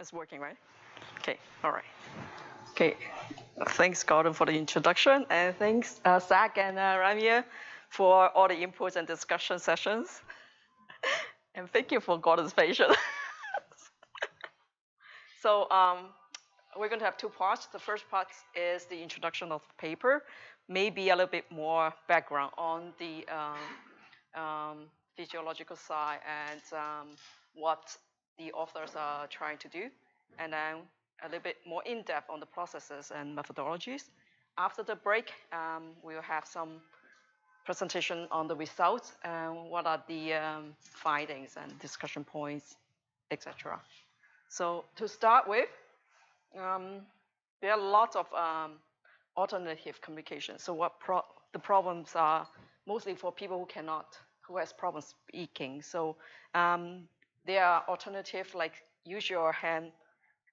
It's working, right? Okay, all right. Okay, thanks, Gordon, for the introduction, and thanks, Zach and Ramya, for all the inputs and discussion sessions. And thank you for Gordon's patience. So we're going to have two parts. The first part is the introduction of the paper, maybe a little bit more background on the physiological side and what the authors are trying to do, and then a little bit more in-depth on the processes and methodologies. After the break, we'll have some presentation on the results and what are the findings and discussion points, etc. So to start with, there are lots of alternative communication. So what the problems are mostly for people who has problems speaking. So there are alternatives like use your hand,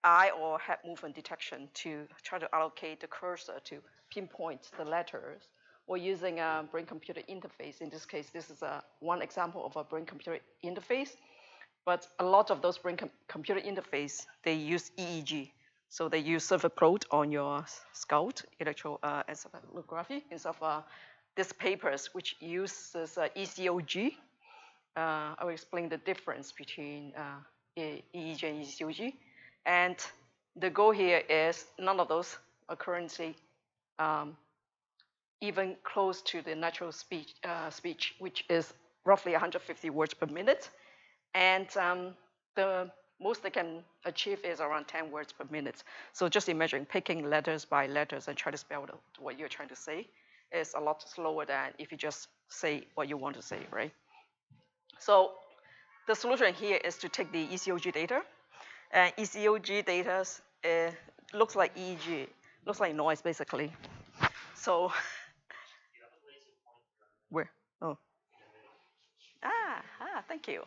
eye or head movement detection to try to allocate the cursor to pinpoint the letters, or using a brain-computer interface. In this case, this is one example of a brain-computer interface. But a lot of those brain-computer interface, they use EEG. So they use surface plot on your skull, electroencephalography, instead of these papers, which uses ECOG. I will explain the difference between EEG and ECOG. And the goal here is none of those are currently even close to the natural speech, which is roughly 150 words per minute. And the most they can achieve is around 10 words per minute. So just imagine picking letters by letters and try to spell what you're trying to say is a lot slower than if you just say what you want to say, right? So the solution here is to take the ECOG data. And ECOG data looks like EEG, looks like noise basically. So where? Oh. Thank you.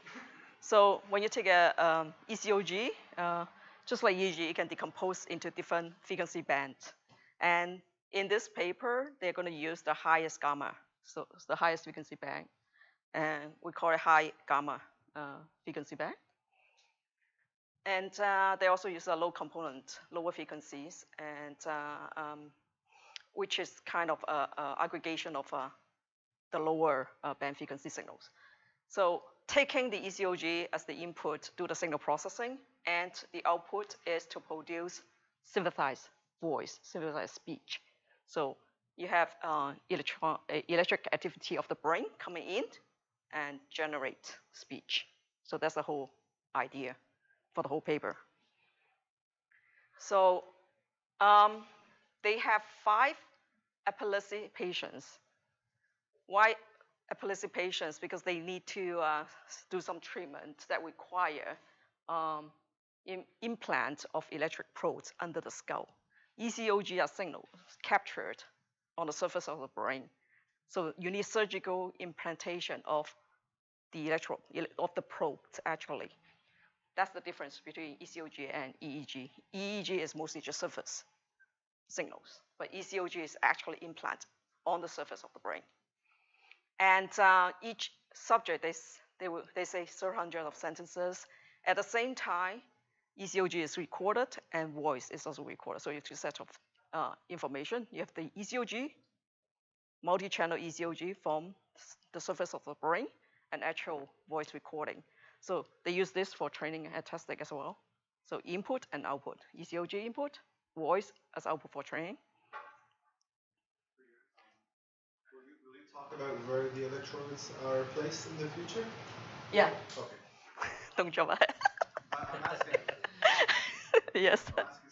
So when you take a ECOG, just like EEG, it can decompose into different frequency bands. And in this paper, they're going to use the highest gamma, so it's the highest frequency band, and we call it high gamma frequency band. And they also use a low component, lower frequencies, and which is kind of an aggregation of the lower band frequency signals. So taking the ECOG as the input, do the signal processing, and the output is to produce synthesized voice, synthesized speech. So you have electric activity of the brain coming in and generate speech. So that's the whole idea for the whole paper. So they have 5 epilepsy patients. Why epilepsy patients? Because they need to do some treatment that require implant of electric prods under the skull. ECOG are signals captured on the surface of the brain. So you need surgical implantation of the probes actually. That's the difference between ECOG and EEG. EEG is mostly just surface signals, but ECOG is actually implant on the surface of the brain. And each subject, they say 300 of sentences. At the same time, ECOG is recorded and voice is also recorded. So you have 2 sets of information. You have the ECOG, multi-channel ECOG from the surface of the brain, and actual voice recording. So they use this for training and testing as well. So input and output, ECOG input, voice as output for training. Will you talk about where the electrodes are placed in the future? Yeah. Okay. Don't jump ahead. I'm asking. Yes. I'll ask you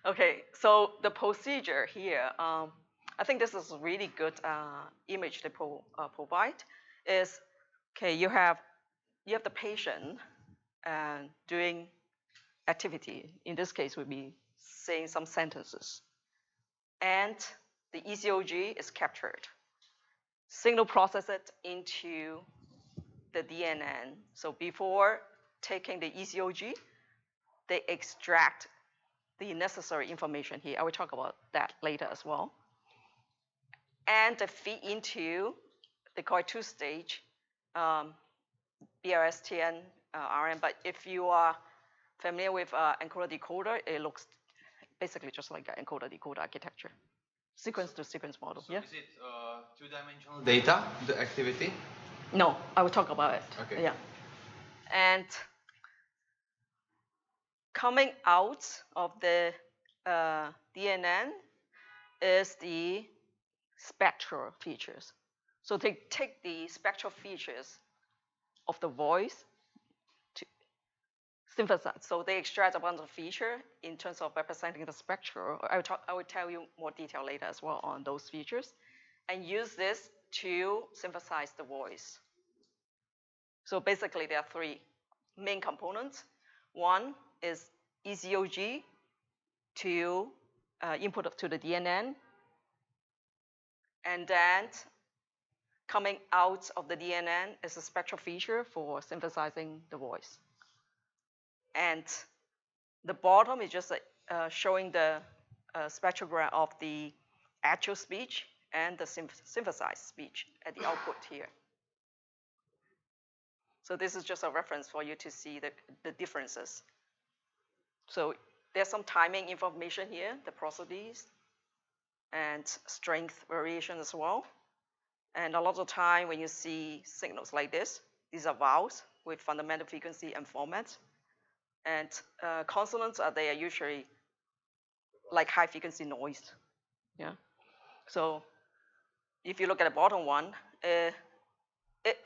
some. Okay, so the procedure here, I think this is a really good image they provide. Is okay, you have the patient doing activity. In this case, would be saying some sentences, and the ECOG is captured. Signal processed into the DNN. So before taking the ECOG, they extract the necessary information here. I will talk about that later as well. And they feed into, they call it 2-stage BRSTN RM. But if you are familiar with encoder-decoder, it looks basically just like an encoder-decoder architecture. Sequence-to-sequence model. So yeah. Is it two-dimensional data, the activity? No, I will talk about it. Okay. Yeah. And coming out of the DNN is the spectral features. So they take the spectral features of the voice to synthesize. So they extract a bunch of feature in terms of representing the spectral. I will tell you more detail later as well on those features, and use this to synthesize the voice. So basically, there are three main components. One is ECOG to input to the DNN, and then coming out of the DNN is a spectral feature for synthesizing the voice. And the bottom is just showing the spectrogram of the actual speech and the synthesized speech at the output here. So this is just a reference for you to see the differences. So there's some timing information here, the prosodies, and strength variation as well. And a lot of time when you see signals like this, these are vowels with fundamental frequency and format. And consonants they are usually like high frequency noise. Yeah. So if you look at the bottom one, it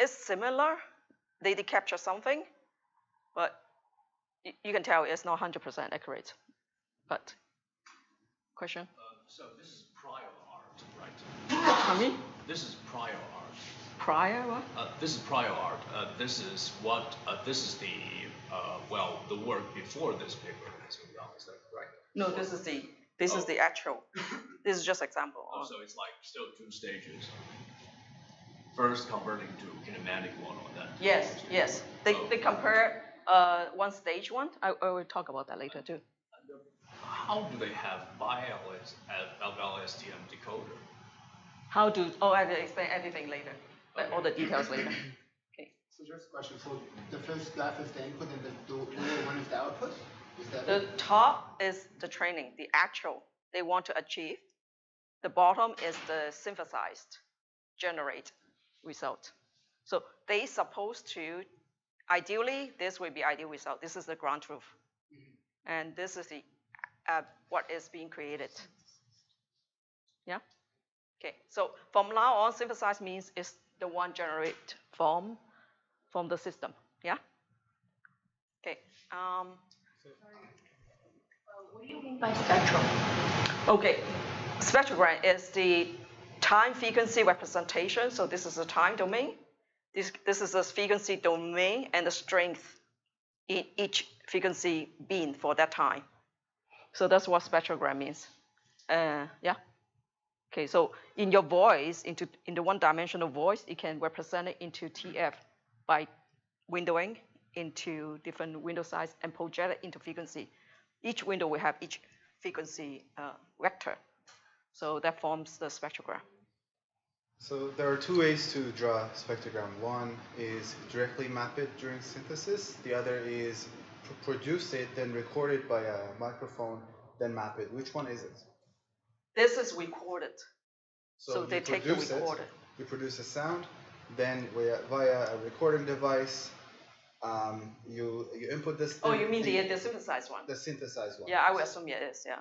is similar. They capture something, but you can tell it's not 100% accurate. But question? So this is prior art, right? I mean? This is prior art. Prior what? This is prior art. This is what. This is the the work before this paper has been done. Is that right? No, this is the actual. This is just example. Oh, so it's like still two stages. First converting to kinematic one on that. Yes. They compare one stage one. I will talk about that later too. How do they have LSTM decoder? I will explain everything later. Okay. All the details later. Okay. So just a question. So the first graph is the input and the lower one is the output? Is that the top is the training, the actual they want to achieve. The bottom is the synthesized, generate result. So they supposed to, ideally, this will be ideal result. This is the ground truth. Mm-hmm. And this is the what is being created. Yeah? Okay, so from now on, synthesized means it's the one generate from the system. Yeah? Okay. What do you mean by spectrum? Okay, spectrogram is the time frequency representation. So this is the time domain. This is the frequency domain and the strength in each frequency beam for that time. So that's what spectrogram means. Yeah. Okay, so in your voice, in the one-dimensional voice, you can represent it into TF by windowing into different window size and project it into frequency. Each window will have each frequency vector. So that forms the spectrogram. So there are two ways to draw a spectrogram. One is directly map it during synthesis. The other is produce it, then record it by a microphone, then map it. Which one is it? This is recorded. So they take the recorder. You produce a sound, then via a recording device, you input this. Oh, you mean the synthesized one? The synthesized one. Yeah, I would assume it is. Yeah.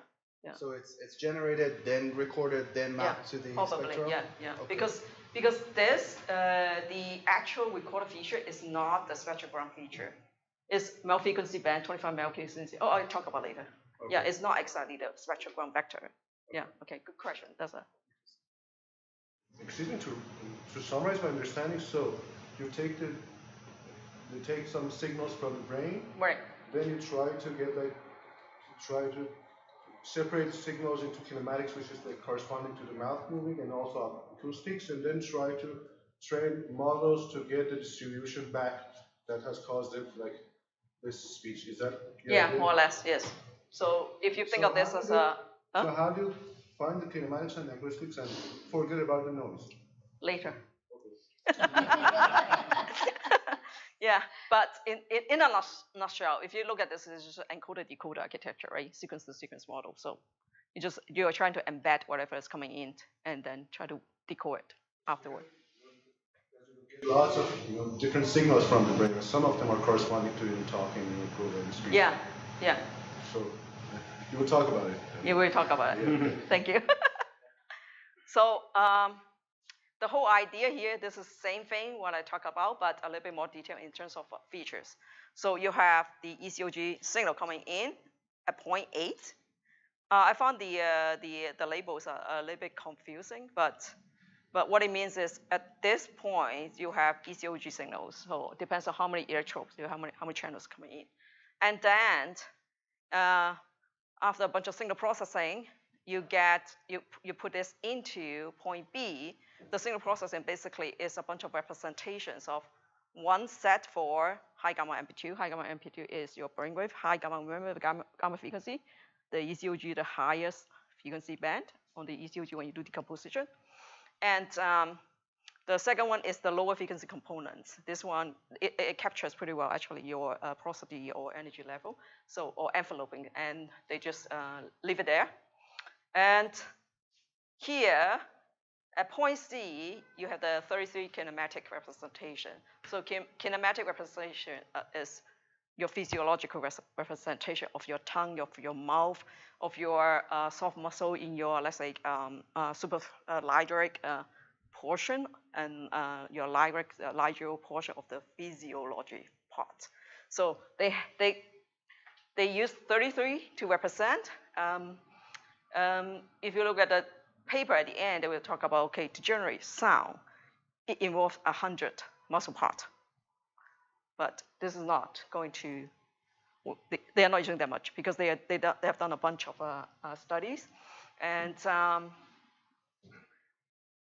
So it's generated, then recorded, then mapped to the probably, spectrum? Yeah. Okay. Because this the actual recorder feature is not the spectrogram feature. It's frequency band, 25 frequency. Oh, I'll talk about later. Okay. Yeah, it's not exactly the spectrogram vector. Okay. Yeah. Okay. Good question. That's a. Excuse me, to summarize my understanding, so you take some signals from the brain, right? Then you try to separate signals into kinematics, which is corresponding to the mouth moving, and also acoustics, and then try to train models to get the distribution back that has caused it, like this speech. Is that? Yeah, more or less, yes. So if you think of this as a. So how do you find the kinematics and acoustics and forget about the noise? Later. Okay. Yeah, but in a nutshell, if you look at this, it's just an encoder-decoder architecture, right? Sequence-to-sequence model. So you're trying to embed whatever is coming in and then try to decode it afterward. Lots of different signals from the brain. Some of them are corresponding to you talking, improving speech. Yeah, yeah. So you will talk about it. You will talk about it. Yeah. Thank you. So the whole idea here, this is the same thing what I talk about, but a little bit more detail in terms of features. So you have the ECOG signal coming in at point 8. I found the labels are a little bit confusing, but what it means is at this point you have ECOG signals. So it depends on how many electrodes, how many channels coming in, and then after a bunch of signal processing, you put this into point B. The signal processing basically is a bunch of representations of one set for high gamma amplitude. High gamma amplitude is your brainwave. High gamma, remember the gamma frequency? The ECOG, the highest frequency band on the ECOG when you do decomposition. And the second one is the lower frequency components. This one, it captures pretty well actually your porosity or energy level, so or enveloping, and they just leave it there. And here, at point C, you have the 33 kinematic representation. So kinematic representation is your physiological representation of your tongue, of your mouth, of your soft muscle in your, let's say, supralyric portion, and your lyric portion of the physiology part. So they use 33 to represent. If you look at the paper at the end, they will talk about, okay, to generate sound, it involves 100 muscle parts. But this is not going to, they are not using that much because they have done a bunch of studies. And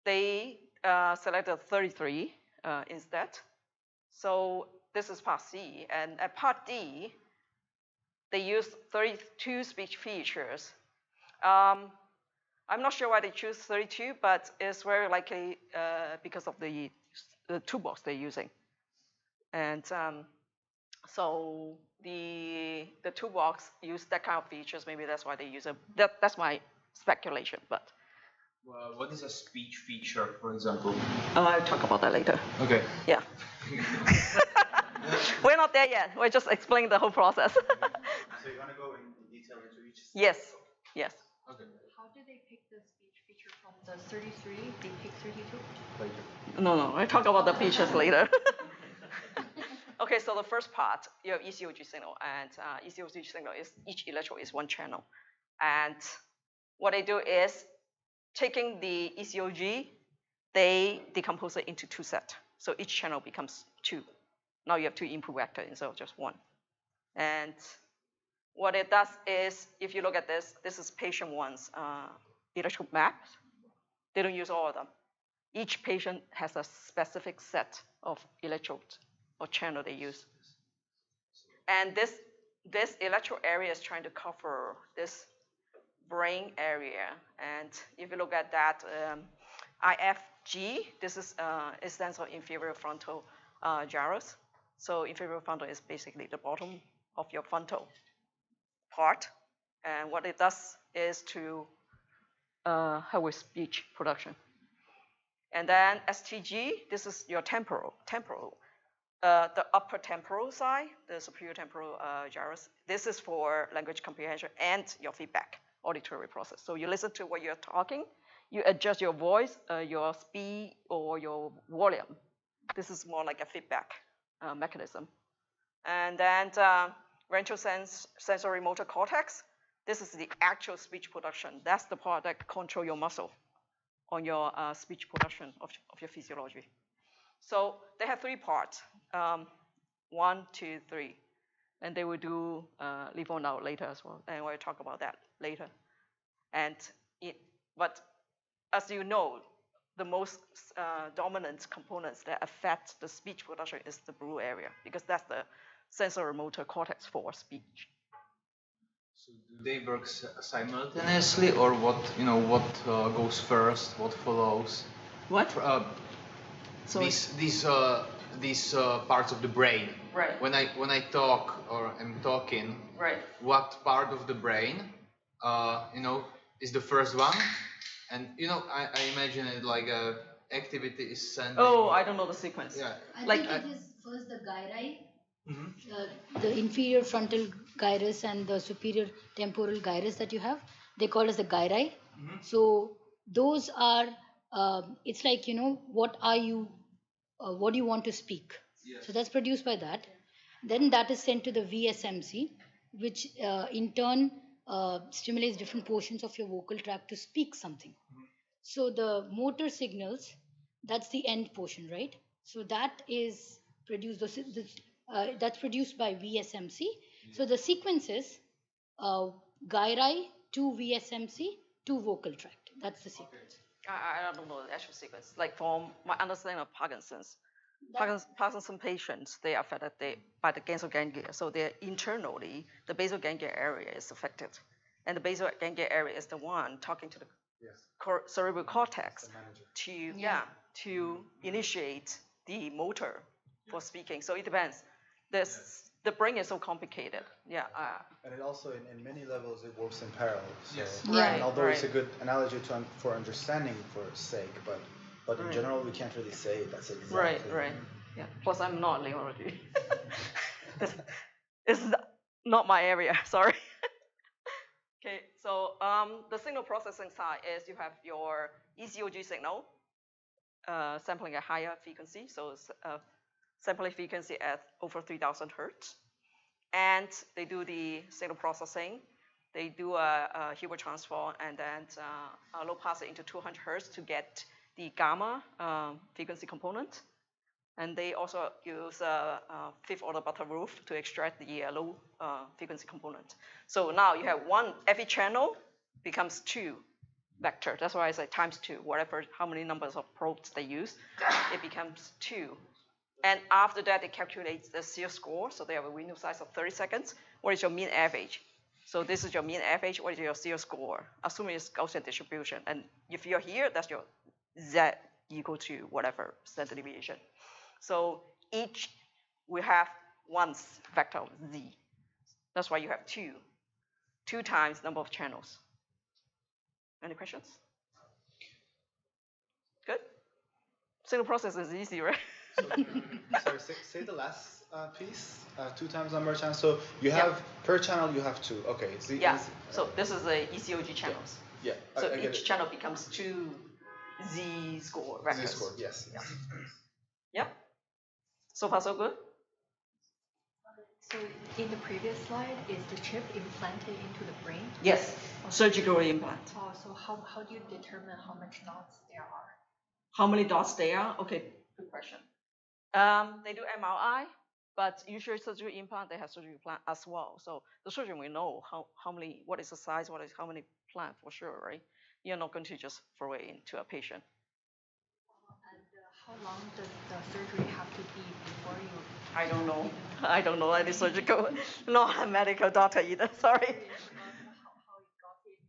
they selected 33 instead. So this is part C. And at part D, they used 32 speech features. I'm not sure why they choose 32, but it's very likely because of the toolbox they're using. And so the toolbox use that kind of features. Maybe that's why they use it. That's my speculation. But what is a speech feature, for example? I'll talk about that later. Okay. Yeah. We're not there yet. We're just explaining the whole process. So you're going to go in detail into each step? Yes. Yes. Okay. How did they pick the speech feature from the 33? They picked 32? Later. No. We'll talk about the features later. Okay, so the first part, you have ECOG signal, and ECOG signal is each electrode is one channel. And what they do is, taking the ECOG, they decompose it into 2 sets. So each channel becomes 2. Now you have 2 input vectors instead of just 1. And what it does is, if you look at this, this is patient 1's electrode map. They don't use all of them. Each patient has a specific set of electrodes or channel they use. And this electrode area is trying to cover this brain area. And if you look at that, IFG, this is it stands for inferior frontal gyrus. So inferior frontal is basically the bottom of your frontal part. And what it does is to help with speech production. And then STG, this is your temporal. The upper temporal side, the superior temporal gyrus, this is for language comprehension and your feedback, auditory process. So you listen to what you're talking, you adjust your voice, your speed, or your volume. This is more like a feedback mechanism. And then ventral sensory motor cortex, this is the actual speech production. That's the part that controls your muscle on your speech production of your physiology. So they have 3 parts, 1, 2, 3. And they will do leave on out later as well, and we'll talk about that later. And but as you know, the most dominant components that affect the speech production is the blue area, because that's the sensory motor cortex for speech. So do they work simultaneously, or what goes first, what follows? What? These these parts of the brain. Right. When I talk or am talking, Right. what part of the brain, is the first one? And I imagine it like a activity is sending. Oh, I don't know the sequence. Yeah. I think it is first the gyri, the inferior frontal gyrus and the superior temporal gyrus that you have. They call as the gyri. So those are, it's like, what are you, what do you want to speak? Yes. So that's produced by that. Then that is sent to the VSMC, which in turn stimulates different portions of your vocal tract to speak something. So the motor signals, that's the end portion, right? So that is produced, that's produced by VSMC. So the sequence is gyri to VSMC to vocal tract. That's the sequence. I don't know the actual sequence. Like from my understanding of Parkinson's patients, they are affected by the basal ganglia. So they're internally, the basal ganglia area is affected. And the basal ganglia area is the one talking to the cerebral cortex to initiate the motor for speaking. So it depends. The brain is so complicated. Yeah. And it also, in many levels, it works in parallel. So, Yes. Right. And although it's a good analogy for understanding for sake, but in general, we can't really say that's exactly. Right. Yeah. Plus, I'm not neurology. It's not my area. Sorry. Okay. So the signal processing side is you have your ECOG signal sampling at higher frequency. So sampling frequency at over 3,000 hertz. And they do the signal processing. They do a Hilbert transform and then low pass it into 200 hertz to get the gamma frequency component. And they also use a fifth order Butterworth to extract the low frequency component. So now you have every channel becomes 2 vector. That's why I say times 2, whatever, how many numbers of probes they use, it becomes 2. And after that, it calculates the CIR score. So they have a window size of 30 seconds. What is your mean average? So this is your mean average. What is your CIR score? Assuming it's Gaussian distribution. And if you're here, that's your Z equal to whatever standard deviation. So each we have one vector of Z. That's why you have 2 times number of channels. Any questions? Good? Signal process is easy, right? Sorry, say the last piece. 2 times number of channels. So you have per channel you have 2. Okay. So this is the ECOG channels. Yeah. So each channel becomes 2 Z score vectors. Z score. Yes. Yep. So far so good. So in the previous slide, is the chip implanted into the brain? Yes. Surgical implant. Oh, so how do you determine how much dots there are? How many dots there are? Okay, good question. They do MRI, but usually surgical implant, they have surgical implant as well. So the surgeon will know how many, what is the size, how many plant for sure, right? You're not going to just throw it into a patient. And how long does the surgery have to be before you? I don't know. I don't know any surgical, not a medical doctor either. Sorry. How you got it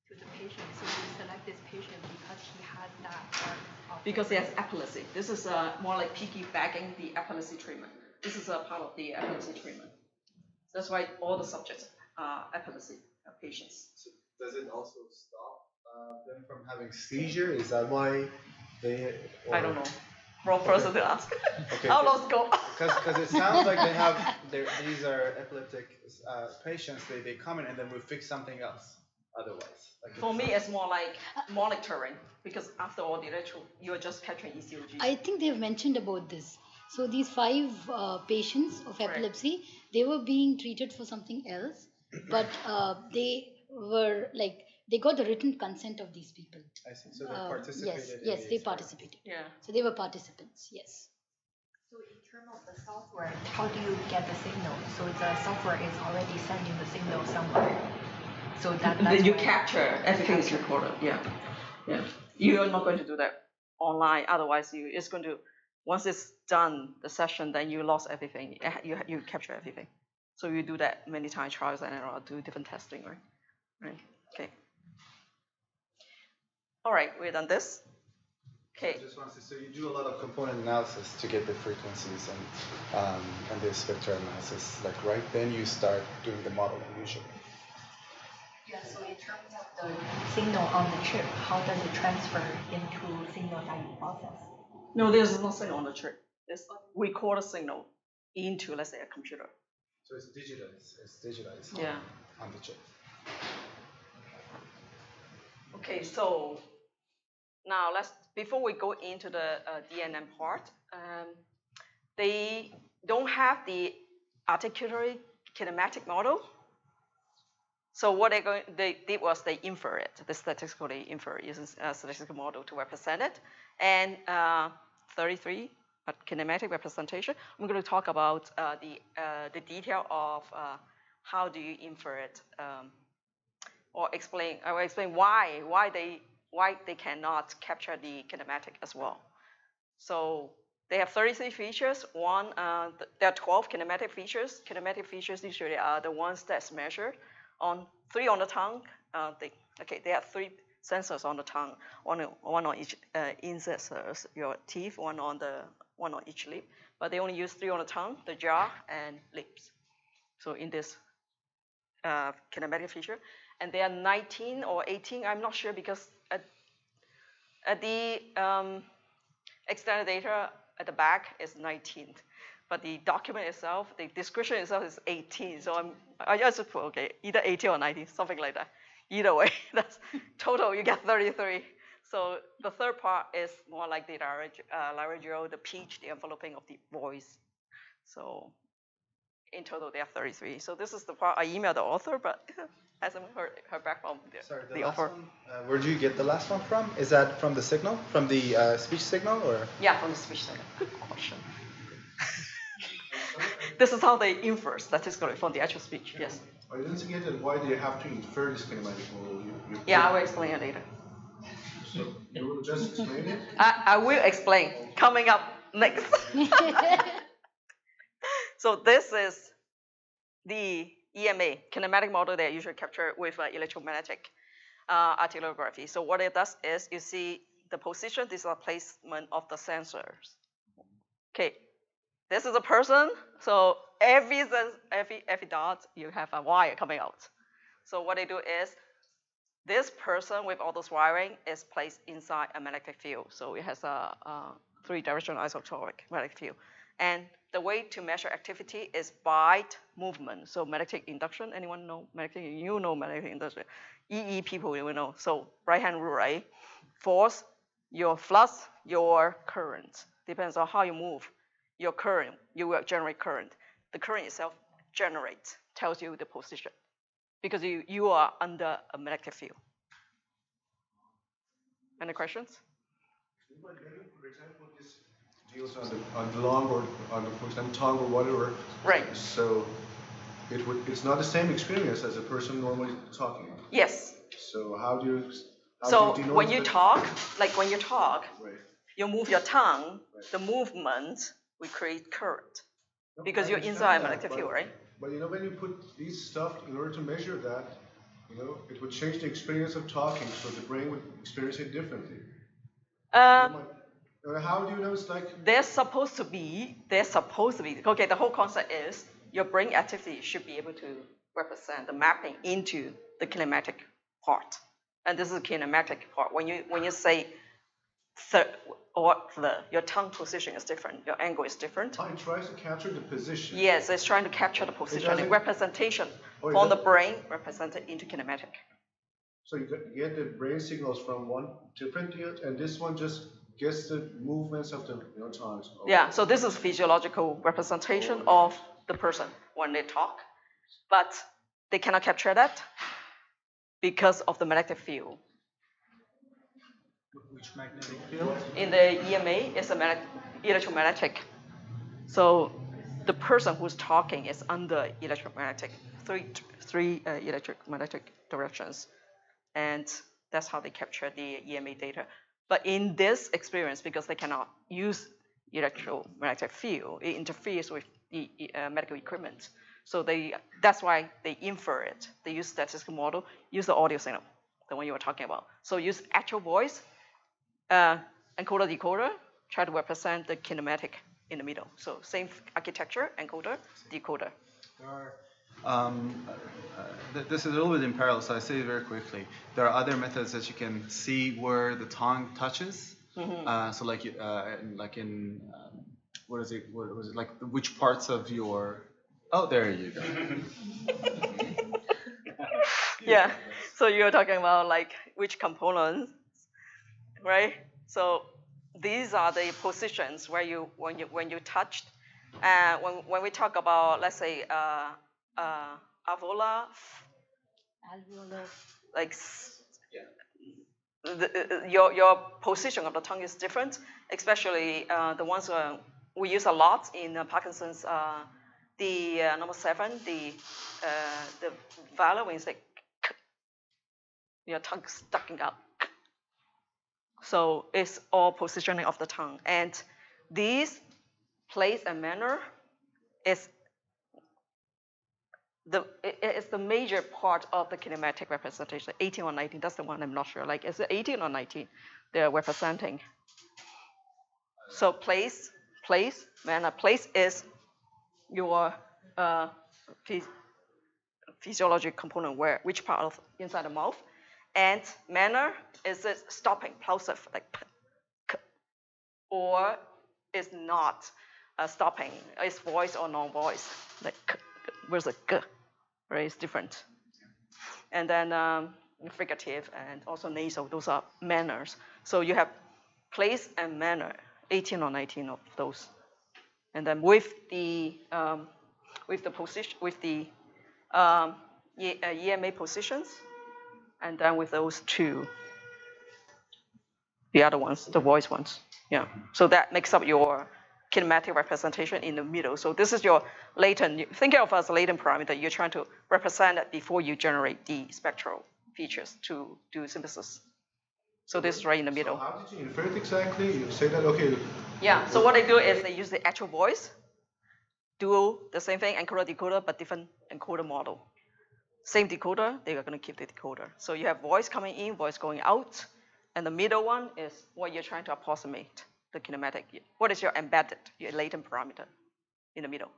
to the patient? So you select this patient because he had that part of. Because he has epilepsy. This is more like piggybacking the epilepsy treatment. This is a part of the epilepsy treatment. That's why all the subjects are epilepsy patients. So does it also stop them from having seizure? Is that why they? I don't know. Wrong person to ask. Okay. How long go? Because it sounds like they have these are epileptic patients. They come in and then we fix something else. Otherwise, For me, it's more like monitoring because after all, you're just capturing ECOG. I think they've mentioned about this. So these 5 patients of epilepsy, they were being treated for something else, but they got the written consent of these people. I see. So they participated. Yes, they participated. Yeah. So they were participants. Yes. So in terms of the software, how do you get the signal? So the software is already sending the signal somewhere. So then you capture everything is recorded. Yeah. You are not going to do that online. Otherwise, it's going to once it's done the session, then you lost everything. You capture everything. So you do that many times, trials and error, do different testing, right? Okay. All right, we're done this. Okay. So I just want to say, so you do a lot of component analysis to get the frequencies and the spectral analysis. Like right then you start doing the modeling usually. Yeah, so in terms of the signal on the chip, how does it transfer into signal that you process? No, there's no signal on the chip. We record a signal into, let's say, a computer. So it's digitized. It's digitized on the chip. Okay, so now before we go into the DNN part, they don't have the articulatory kinematic model. So what they did was they infer it, they statistically infer using a statistical model to represent it. And 33 kinematic representation. I'm going to talk about the detail of how do you infer it, or I will explain why they cannot capture the kinematic as well. So they have 33 features. There are 12 kinematic features. Kinematic features usually are the ones that's measured on 3 on the tongue. They have 3 sensors on the tongue, one on each incisors, your teeth, one on each lip. But they only use 3 on the tongue, the jaw, and lips. So in this kinematic feature, and there are 19 or 18. I'm not sure because at the external data at the back is 19, but the document itself, the description itself is 18. So I just put either 18 or 19, something like that. Either way, that's total. You get 33. So the third part is more like the laryngeal, the pitch, the enveloping of the voice. So in total, there are 33. So this is the part I emailed the author, but hasn't heard back from the author. One, where do you get the last one from? Is that from the signal, from the speech signal, or? Yeah, from the speech signal. Good question. This is how they infer statistically from the actual speech. Yes. I didn't get it. Why do you have to infer this kinematic model? I will explain it later. So you will just explain it? I will explain. Coming up next. So this is the EMA, kinematic model they usually capture with electromagnetic articulography. So what it does is you see the position, this is the placement of the sensors. Okay, this is a person. So every dot, you have a wire coming out. So what they do is, this person with all those wiring is placed inside a magnetic field. So it has a 3-directional isotropic magnetic field. And the way to measure activity is by movement. So magnetic induction, anyone know magnetic? You know magnetic induction. EE people, you will know. So right-hand rule, right? Force, your flux, your current. Depends on how you move. Your current, you will generate current. The current itself tells you the position. Because you are under a magnetic field. Any questions? For example, this deals on the lung or on the, for example, tongue or whatever. Right. So it's not the same experience as a person normally talking. Yes. So how do you? So when you talk, right. You move your tongue. Right. The movement will create current because you're inside a magnetic field, right? But when you put these stuff in order to measure that, it would change the experience of talking, so the brain would experience it differently. How do you know it's like? They're supposed to be. Okay, the whole concept is your brain activity should be able to represent the mapping into the kinematic part, and this is the kinematic part. When you say your tongue position is different, your angle is different. It tries to capture the position. Yes, it's trying to capture the position, the representation from the brain represented into kinematic. So you get the brain signals from one different field, and this one just gets the movements of the tongues. Yeah, so this is physiological representation of the person when they talk, but they cannot capture that because of the magnetic field. Which magnetic field? In the EMA, it's a electromagnetic. So the person who's talking is under electromagnetic, three electromagnetic directions. And that's how they capture the EMA data. But in this experience, because they cannot use electromagnetic field, it interferes with the medical equipment. So that's why they infer it. They use statistical model, use the audio signal, the one you were talking about. So use actual voice, encoder-decoder try to represent the kinematic in the middle. So same architecture, encoder, decoder. There are, this is a little bit in parallel, so I say it very quickly. There are other methods that you can see where the tongue touches. So like in what is it? What was it? Like which parts of your? Oh, there you go. Yeah. So you're talking about like which components, right? So these are the positions where when you touched. When we talk about, let's say, alveolar, like your position of the tongue is different, especially the ones we use a lot in Parkinson's. The number 7, the value when you say your tongue sticking out. So it's all positioning of the tongue, and these place and manner is the major part of the kinematic representation. 18 or 19, that's the one I'm not sure. Like, is it 18 or 19 they're representing? So place, manner. Place is your physiologic component, which part of inside the mouth, and manner is it stopping, plosive, like or is not stopping. It's voice or non-voice, like where's the g, right? It's different. And then fricative and also nasal, those are manners. So you have place and manner, 18 or 19 of those. And then with the position, with the EMA positions, and then with those two, the other ones, the voice ones. Yeah. So that makes up your kinematic representation in the middle. So this is your latent. Think of it as a latent parameter. You're trying to represent it before you generate the spectral features to do synthesis. So this is right in the middle. So how did you infer it exactly? You say that, okay. Yeah. So what they do is they use the actual voice, do the same thing, encoder-decoder, but different encoder model. Same decoder, they are going to keep the decoder. So you have voice coming in, voice going out, and the middle one is what you're trying to approximate the kinematic. What is your embedded, your latent parameter in the middle?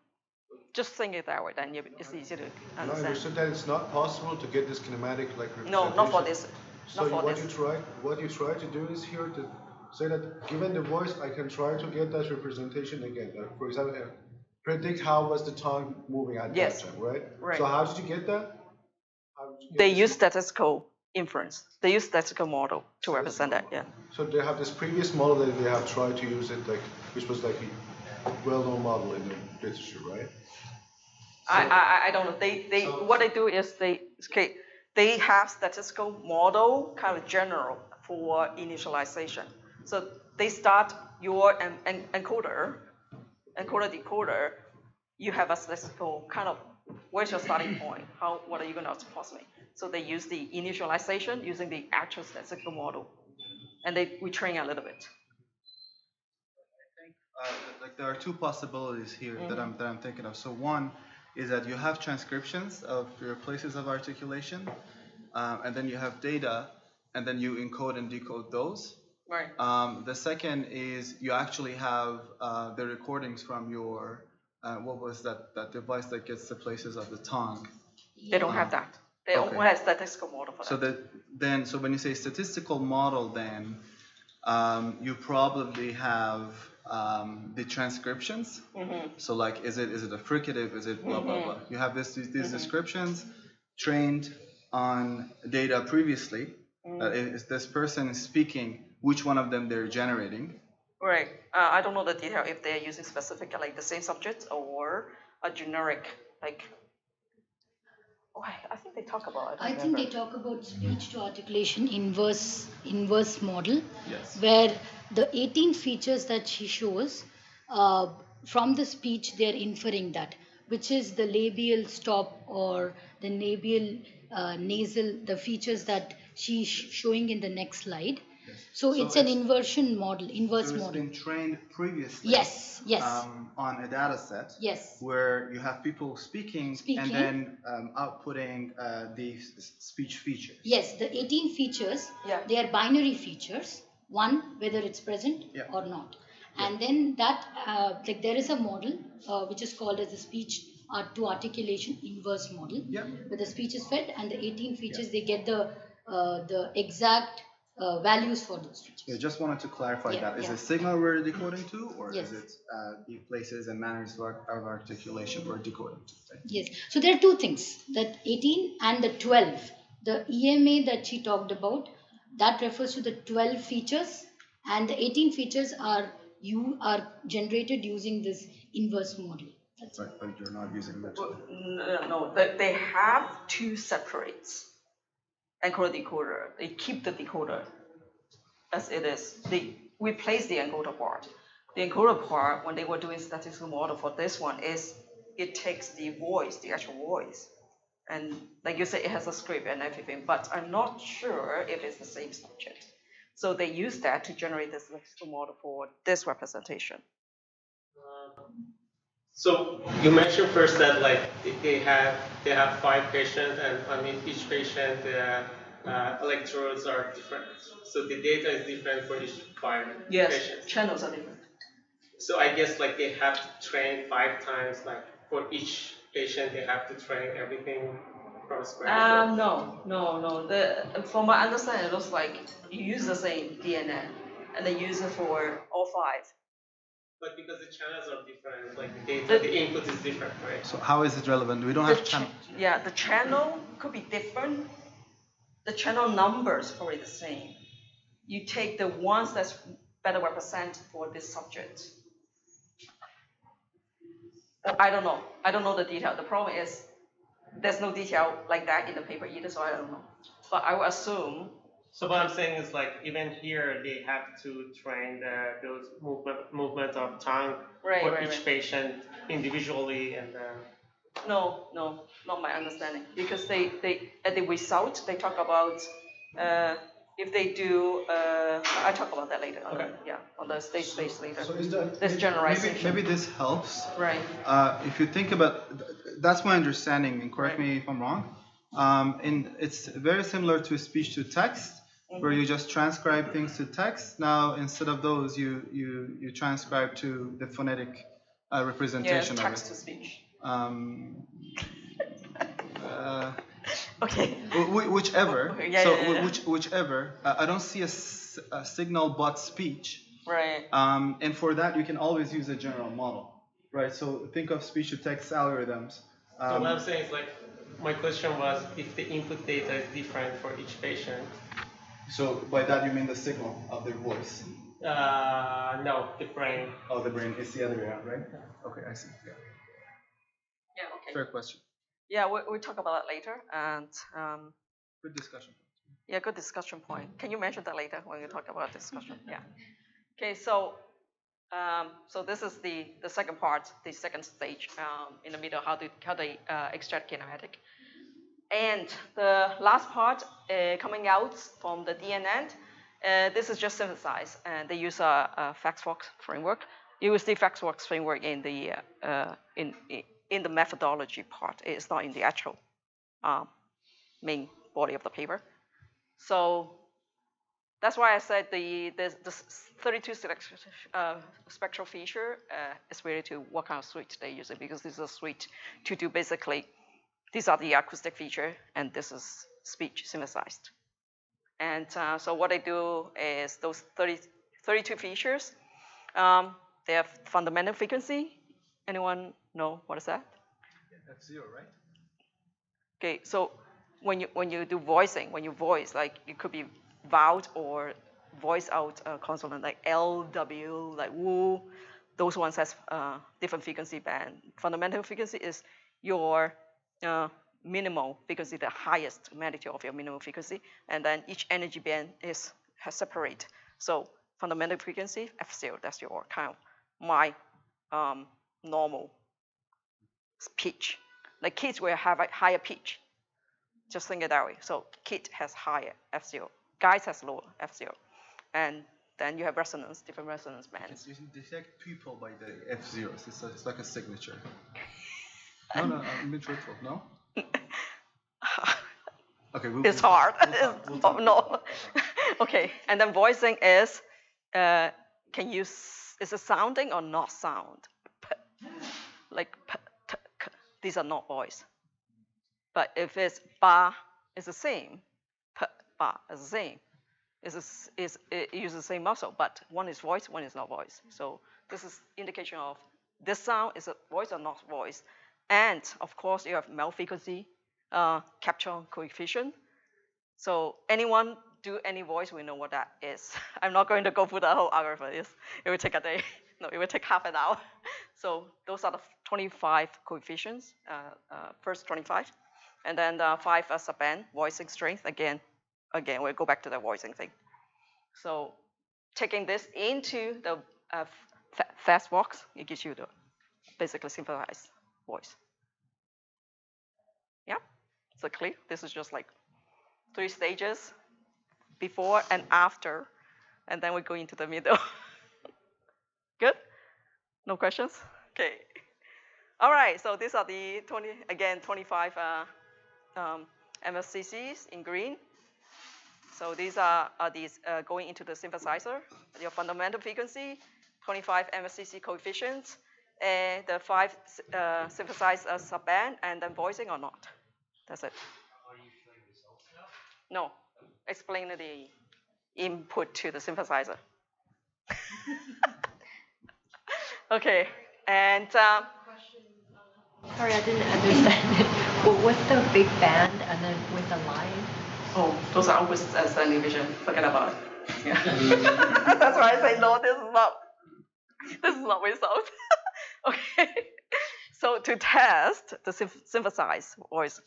Just think it that way, then it's easy to understand. No, I understood that it's not possible to get this kinematic representation. No, not for this. So what you try to do is here to say that given the voice, I can try to get that representation again. Like for example, predict how was the tongue moving at that time, right? Right. So how did you get that? They use statistical inference. They use statistical model to represent that. Yeah. So they have this previous model that they have tried to use it, like which was like a well-known model in the literature, right? I don't know. What they do is they have statistical model kind of general for initialization. So they start your encoder-decoder. You have a statistical kind of where's your starting point? What are you going to approximate? So they use the initialization using the actual statistical model, and we train a little bit. I think like there are two possibilities here that I'm thinking of. So one is that you have transcriptions of your places of articulation, and then you have data, and then you encode and decode those. Right. The second is you actually have the recordings from your what was that device that gets the places of the tongue? They don't have that. They only have statistical model for that. So when you say statistical model, then you probably have the transcriptions. So like, is it a fricative? Is it blah blah blah? You have these descriptions trained on data previously. That is this person is speaking. Which one of them they're generating? Right. I don't know the detail if they're using specific, like the same subject or a generic, like. Oh, I think they talk about. I think they talk about speech to articulation inverse model, yes. Where the 18 features that she shows, from the speech they're inferring that, which is the labial stop or the labial nasal, the features that she's showing in the next slide. Yes. So it's an inversion model, inverse model. It's been trained previously. Yes. On a data set. Yes. Where you have people speaking. And then outputting the speech features. Yes, the 18 features. Yeah. They are binary features. one, whether it's present or not. And then that, like there is a model which is called as the speech to articulation inverse model, where the speech is fed and the 18 features, they get the exact values for those features. Yeah, just wanted to clarify that. Is it signal we're decoding to, or is it the places and manners of articulation we're decoding to? Right? Yes. So there are two things, that 18 and the 12. The EMA that she talked about, that refers to the 12 features, and the 18 features are generated using this inverse model. That's right, but you're not using that. No, they have two separates. Encoder-decoder. They keep the decoder as it is. They replace the encoder part. The encoder part, when they were doing statistical model for this one, is it takes the voice, the actual voice, and like you said, it has a script and everything. But I'm not sure if it's the same subject. So they use that to generate this statistical model for this representation. So you mentioned first that like they have 5 patients, and I mean each patient electrodes are different. So the data is different for each 5 patients. Channels are different. So I guess like they have to train 5 times, like for each patient they have to train everything from scratch. No. From my understanding, it looks like you use the same DNA and they use it for all 5. But because the channels are different, like the data, the input is different, right? So how is it relevant? We don't have channel. The channel could be different. The channel numbers probably the same. You take the ones that's better represent for this subject. I don't know. I don't know the detail. The problem is there's no detail like that in the paper either, so I don't know. But I would assume. So what I'm saying is like even here they have to train those movement of tongue for each patient individually, and then. No, not my understanding. Because they at the result they talk about if they do. I talk about that later. On the stage space later. So is that this generalization? Maybe this helps. Right. If you think about, that's my understanding, and correct me if I'm wrong. It's very similar to speech to text, where you just transcribe things to text. Now instead of those, you transcribe to the phonetic representation of it. Text to speech. Okay. Whichever. Whichever. I don't see a signal but speech. Right. And for that, you can always use a general model, right? So think of speech to text algorithms. So what I'm saying is like, my question was if the input data is different for each patient. So by that you mean the signal of their voice? No, the brain. Oh, the brain is the other way around, right? Okay, I see. Yeah. Okay. Fair question. Yeah, we'll talk about that later. And good discussion. Yeah, good discussion point. Can you mention that later when you talk about discussion? Yeah. Okay, so this is the second part, the second stage in the middle, how they extract kinematic. And the last part coming out from the DNN, this is just synthesized, and they use a FaxWorks framework. You use the FaxWorks framework in the methodology part. It's not in the actual main body of the paper. So that's why I said the 32 spectral feature is related to what kind of suite they use it, because this is a suite to do basically. These are the acoustic feature, and this is speech synthesized. And so what they do is those 32 features, they have fundamental frequency. Anyone know what is that? F0, right? Okay, so when you do voicing, when you voice, like it could be vowel or voice out a consonant like L, W, like woo. Those ones has different frequency band. Fundamental frequency is your minimal frequency, the highest magnitude of your minimal frequency, and then each energy band has separate. So fundamental frequency F0, that's your kind of my normal pitch. Like kids will have a higher pitch. Just think it that way. So kid has higher F0, guys has lower F0, and then you have resonance, different resonance bands. You can detect people by the F0s. It's like a signature. No, I'm being truthful. No. Okay, it's hard. No. Okay, and then voicing is, is it sounding or not sound? Like p, t, k, these are not voice. But if it's ba, it's the same. P, ba is the same. It uses the same muscle, but one is voice, one is not voice. So this is indication of this sound is a voice or not voice. And of course, you have mouth frequency, capture coefficient. So anyone do any voice, we know what that is. I'm not going to go through the whole algorithm. It will take a day. No, it will take half an hour. So those are the 25 coefficients, first 25. And then 5 as a band, voicing strength. Again, we'll go back to the voicing thing. So taking this into the fast box, it gives you the basically synthesized voice. Yeah, so clear? This is just like 3 stages, before and after, and then we go into the middle. Good? No questions? Okay. All right, so these are the 25 MFCCs in green. So these are these going into the synthesizer, your fundamental frequency, 25 MFCC coefficients, and the 5 synthesized subband, and then voicing or not. That's it. Are you showing results now? No, explain the input to the synthesizer. Okay, and Sorry, I didn't understand it. What's the big band and then with the line? oh, those are always standing vision. Forget about it. Yeah. That's why I say no. This is not result. Okay. So to test the synthesized voice,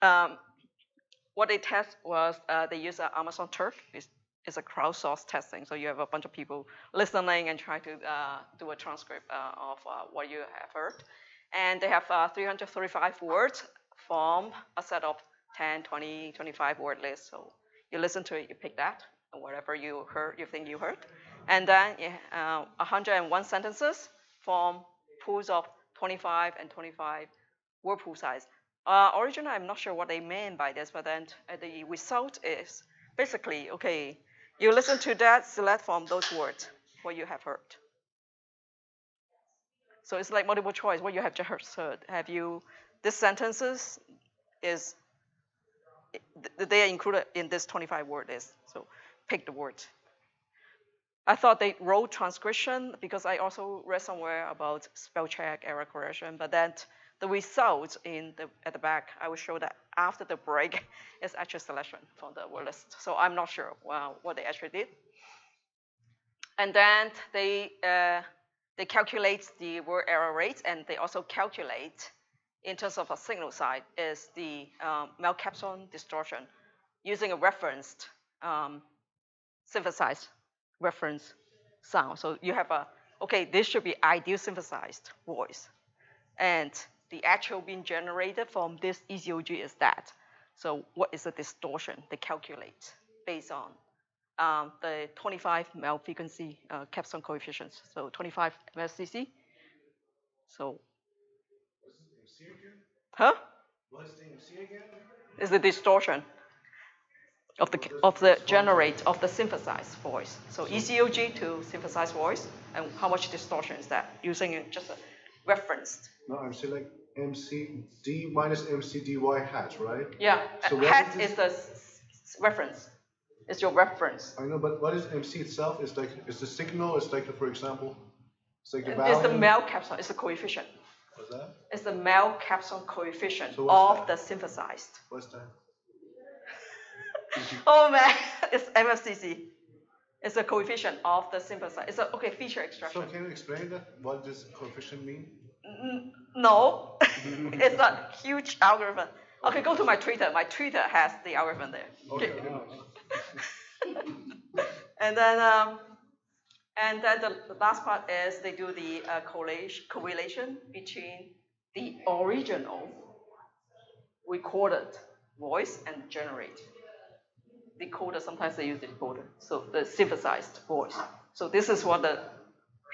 what they test was they use Amazon Turk. It's a crowdsourced testing. So you have a bunch of people listening and try to do a transcript of what you have heard. And they have 335 words from a set of 10, 20, 25 word list. So you listen to it, you pick that, and whatever you heard, you think you heard. And then 101 sentences from pools of 25 and 25 word pool size. Originally, I'm not sure what they mean by this, but then the result is basically, okay, you listen to that, select from those words what you have heard. So it's like multiple choice, what you have just heard. Have you, these sentences they are included in this 25 word list. So pick the word. I thought they wrote transcription because I also read somewhere about spell check, error correction, but then the results at the back, I will show that after the break is actually selection from the word list. So I'm not sure what they actually did. And then they calculate the word error rate, and they also calculate, in terms of a signal side, is the malcapson distortion using a referenced synthesized reference sound. So you have this should be ideal synthesized voice. And the actual being generated from this ECOG is that. So what is the distortion? They calculate based on the 25 mel frequency capstone coefficients. So 25 MSCC. So. What's the MC again? Huh? What's the MC again? Is the distortion of the synthesized voice. So ECOG to synthesized voice, and how much distortion is that using just a referenced? No, I'm saying like MCD minus MCDY hat, right? Yeah, so hat is the reference. It's your reference. I know, but what is MC itself? It's the signal. It's like, for example, it's like the volume. It's the mel capstone. It's the coefficient. What's that? It's the mel capstone coefficient of the synthesized. What's that? Oh man, it's MFCC. It's a coefficient of the synthesized. It's a feature extraction. So can you explain that? What does coefficient mean? No, it's a huge algorithm. Okay, go to my Twitter. My Twitter has the algorithm there. Okay. And then the last part is they do the correlation between the original recorded voice and generated. Decoder, sometimes they use the decoder. So the synthesized voice. So this is what the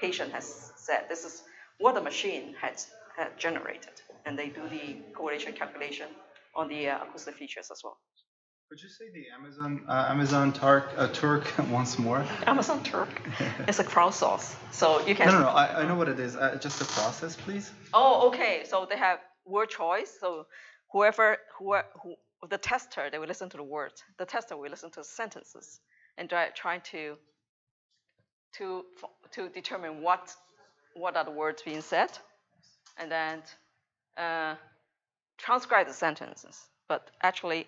patient has said. This is what the machine had generated. And they do the correlation calculation on the acoustic features as well. Could you say the Amazon Turk once more? Amazon Turk is a crowdsource, so you can. No. I know what it is. Just the process, please. Oh, okay. So they have word choice. So who the tester, they will listen to the words. The tester will listen to the sentences and trying to determine what are the words being said, and then transcribe the sentences. But actually,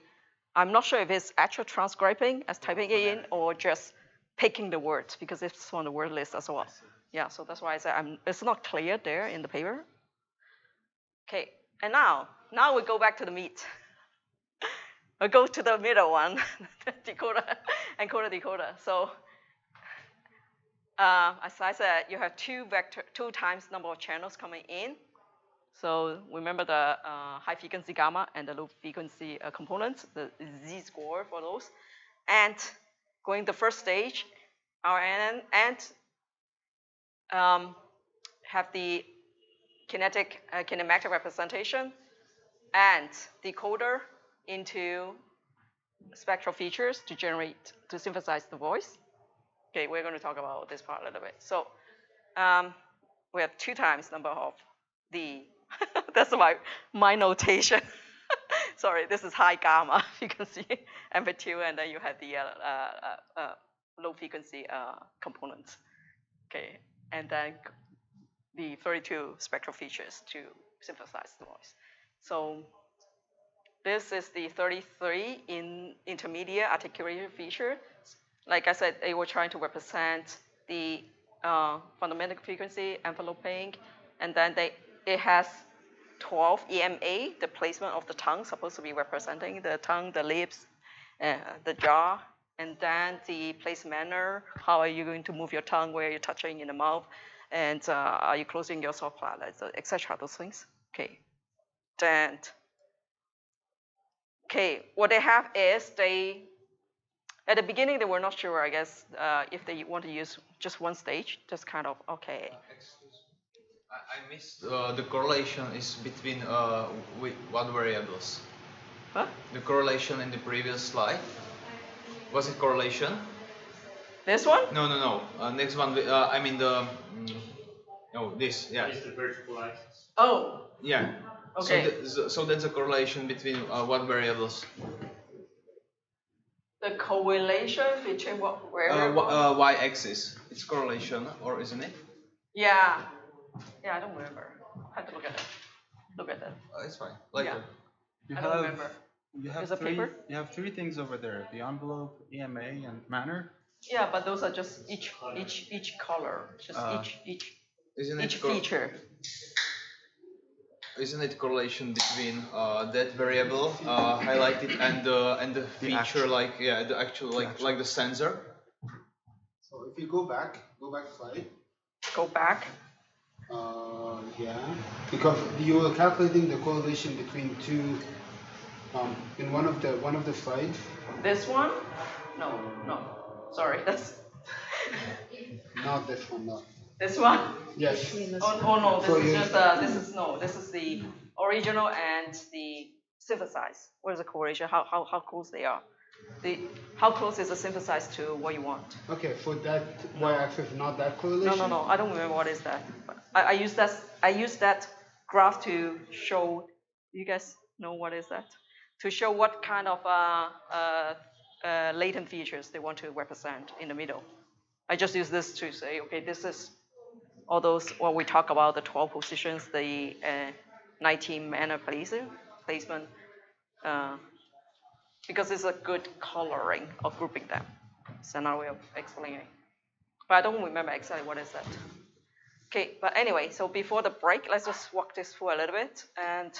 I'm not sure if it's actual transcribing as typing it in or just picking the words, because it's on the word list as well. Yeah, so that's why I said it's not clear there in the paper. Okay, and now we go back to the meat. We go to the middle one, encoder-decoder. So as I said, you have two times number of channels coming in. So remember the high frequency gamma and the low frequency components, the z-score for those. And going the first stage, RNN, and have the kinematic representation and decoder into spectral features to synthesize the voice. Okay, we're going to talk about this part a little bit. So we have two times number of the, that's my notation. Sorry, this is high gamma frequency amplitude, and then you have the low frequency components. Okay, and then the 32 spectral features to synthesize the voice. So this is the 33 in intermediate articulatory feature. Like I said, they were trying to represent the fundamental frequency enveloping, and then it has 12 EMA, the placement of the tongue, supposed to be representing the tongue, the lips, the jaw, and then the place manner, how are you going to move your tongue, where you're touching in the mouth, and are you closing your soft palate, etc., those things. Okay, then, what they have is at the beginning, they were not sure, I guess, if they want to use just one stage, just kind of, okay. I missed the correlation is between with what variables? Huh? The correlation in the previous slide. Was it correlation? This one? No. Next one, I mean this, yeah. Is the vertical axis. Oh. Yeah. Okay. So that's a correlation between what variables? The correlation between what variables? Y-axis. It's correlation, or isn't it? Yeah, I don't remember. I have to look at that. It's fine. Later. I don't remember. You have three things over there: the envelope, EMA, and manner. Yeah, but those are just each color, just each feature. Isn't it correlation between that variable highlighted and the feature, like the actual like the sensor? So if you go back slide. Go back. Yeah, because you are calculating the correlation between two. In one of the slides. This one? No. Sorry, that's. Not this one, no. This one? Yes. Oh no, this is the original and the synthesized. What is the correlation? How close they are? How close is the synthesized to what you want? Okay, for that y-axis, not that correlation. No. I don't remember what is that. I use that graph to show. You guys know what is that? To show what kind of latent features they want to represent in the middle. I just use this to say, okay, this is all those what we talk about, the 12 positions, the 19 manner placement, because it's a good coloring of grouping them. It's another way of explaining. But I don't remember exactly what is that. Okay, but anyway, so before the break, let's just walk this through a little bit. And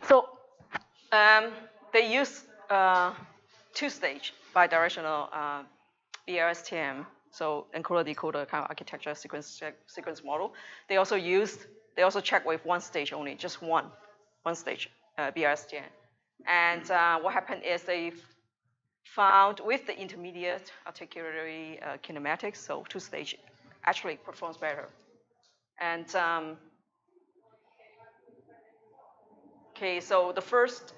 so they use two-stage bidirectional BRSTM, so encoder-decoder kind of architecture sequence model. They also check with one stage only, just one stage BRSTM. And what happened is they found with the intermediate articulatory kinematics, so two-stage actually performs better. And okay, so the first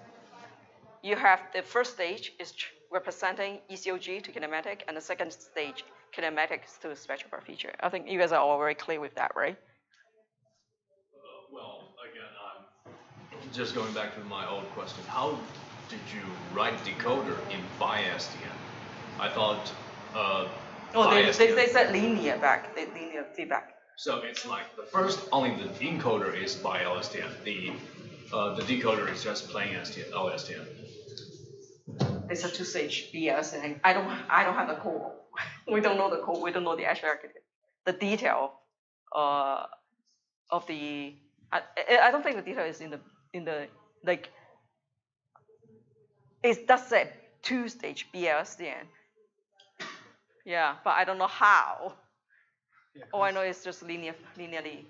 you have the first stage is representing ECOG to kinematic, and the second stage kinematics to spectral bar feature. I think you guys are all very clear with that, right? Well, again, I'm just going back to my old question. How did you write decoder in BiSDM? I thought they said linear feedback. So it's like the first, only the encoder is by LSTM. The decoder is just plain LSTM. It's a two-stage BS, and I don't have the code. We don't know the code. We don't know the actual architecture, the detail of the. I don't think the detail is in the like. It does say two-stage BLSTM. Yeah, but I don't know how. Yeah, all I know is just linearly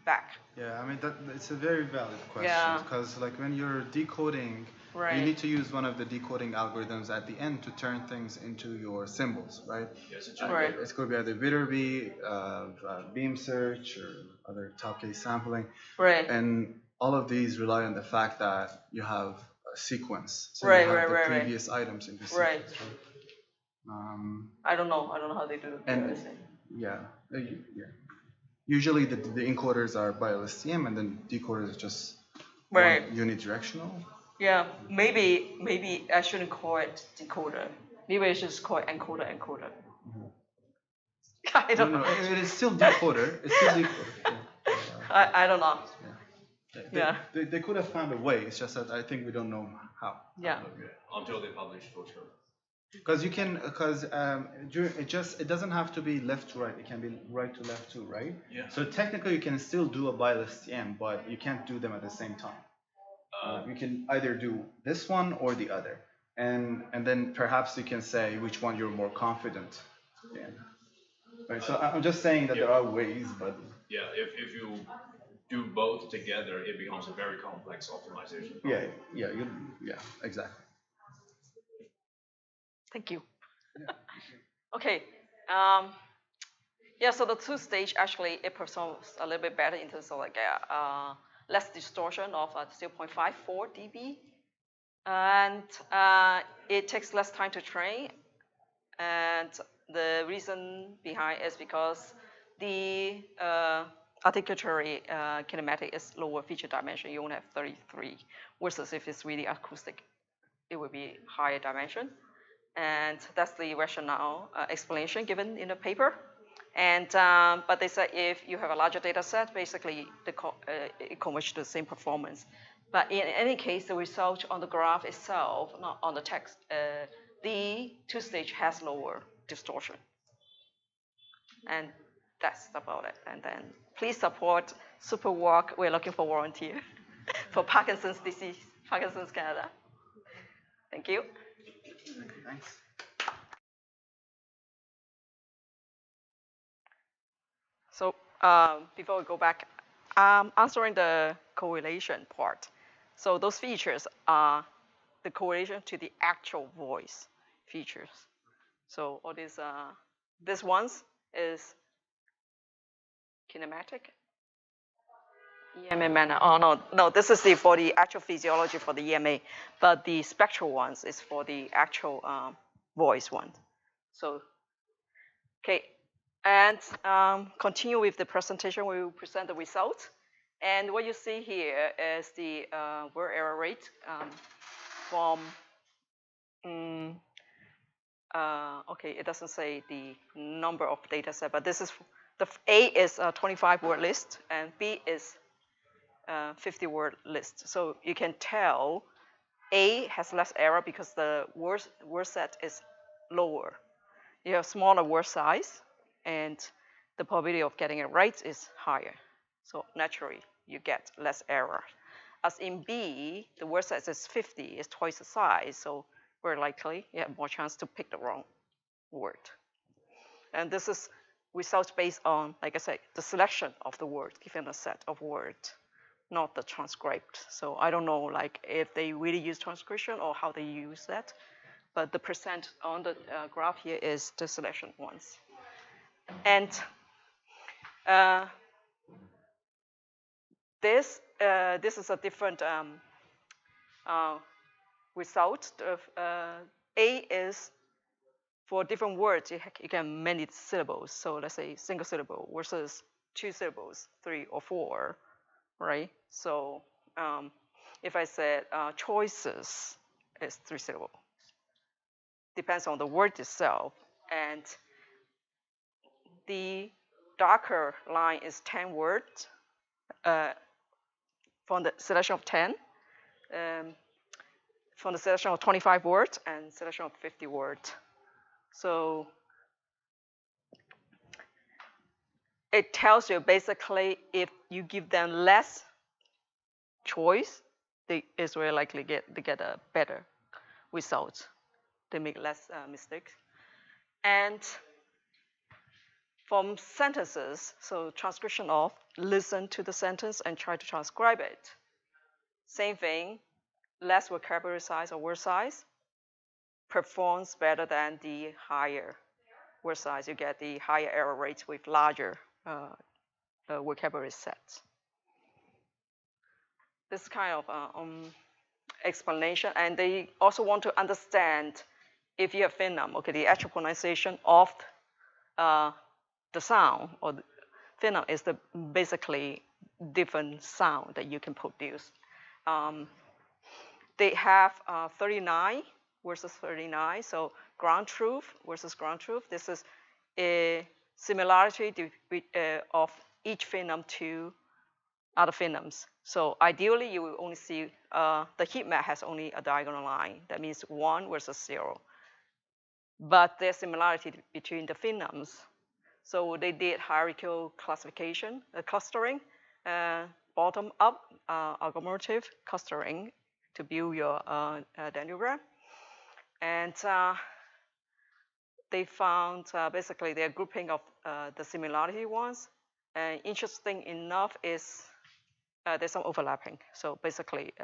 back. Yeah, I mean it's a very valid question, because like when you're decoding, right. you need to use one of the decoding algorithms at the end to turn things into your symbols, right? Yes, right. It's going to be either Viterbi, beam search, or other top case sampling. Right. And all of these rely on the fact that you have a sequence, so right, you have right, the right, previous items in the sequence. Right. I don't know how they do it. Yeah. Usually the encoders are by LSTM, and then decoders are just unidirectional. Yeah, maybe I shouldn't call it decoder. Maybe I should just call it encoder. Mm-hmm. I don't know. It is still decoder. It's still decoder. Yeah. I don't know. Yeah. They could have found a way. It's just that I think we don't know how. Yeah. Until they publish for sure. Because it doesn't have to be left to right. It can be right to left too, right? Yeah. So technically you can still do a BiLSTM, but you can't do them at the same time. You can either do this one or the other, and then perhaps you can say which one you're more confident in. Right. So I'm just saying that there are ways, but yeah, if you do both together, it becomes a very complex optimization problem. Yeah, exactly. Thank you. Okay. So the two-stage actually it performs a little bit better in terms of like less distortion of 0.54 dB, and it takes less time to train. And the reason behind is because the articulatory kinematic is lower feature dimension. You only have 33, versus if it's really acoustic, it would be higher dimension. And that's the rationale explanation given in the paper. And but they said if you have a larger data set, basically it converges to the same performance. But in any case, the result on the graph itself, not on the text, the two-stage has lower distortion. And that's about it. And then please support Super Walk. We're looking for volunteer for Parkinson's disease, Parkinson's Canada. Thank you. Thanks. So before we go back, answering the correlation part. So those features are the correlation to the actual voice features. So all these, this ones is kinematic. EMA manner. Oh no, this is for the actual physiology for the EMA, but the spectral ones is for the actual voice one. So, okay, and continue with the presentation. We will present the results, and what you see here is the word error rate from. Okay, it doesn't say the number of data set, but this is the A is a 25 word list and B is 50 word list. So you can tell A has less error because the word set is lower. You have smaller word size and the probability of getting it right is higher. So naturally you get less error. As in B, the word size is 50, is twice the size, so very likely you have more chance to pick the wrong word. And this is results based on, like I said, the selection of the word given a set of words, not the transcript. So I don't know like if they really use transcription or how they use that, but the percent on the graph here is the selection ones. And this is a different result of A is for different words, you can have many syllables. So let's say single syllable versus 2 syllables, 3 or 4, right? So if I said choices, it's 3 syllables. Depends on the word itself. And the darker line is 10 words from the selection of 10, from the selection of 25 words and selection of 50 words. So it tells you basically if you give them less choice, they is very likely to get a better result. They make less mistakes. And from sentences, so transcription of, listen to the sentence and try to transcribe it. Same thing, less vocabulary size or word size performs better than the higher word size. You get the higher error rates with larger vocabulary sets. This kind of explanation, and they also want to understand if you have phenom, okay, the actual pronunciation of the sound, or the phenom is the basically different sound that you can produce. They have 39 versus 39, so ground truth versus ground truth. This is a similarity of each phenom to other phenoms. So ideally, you will only see the heat map has only a diagonal line. That means 1 versus 0. But there's similarity between the phenoms. So they did hierarchical classification, clustering, bottom-up algorithmic clustering to build your dendrogram. And they found basically their grouping of the similarity ones. And interesting enough is there's some overlapping. So basically,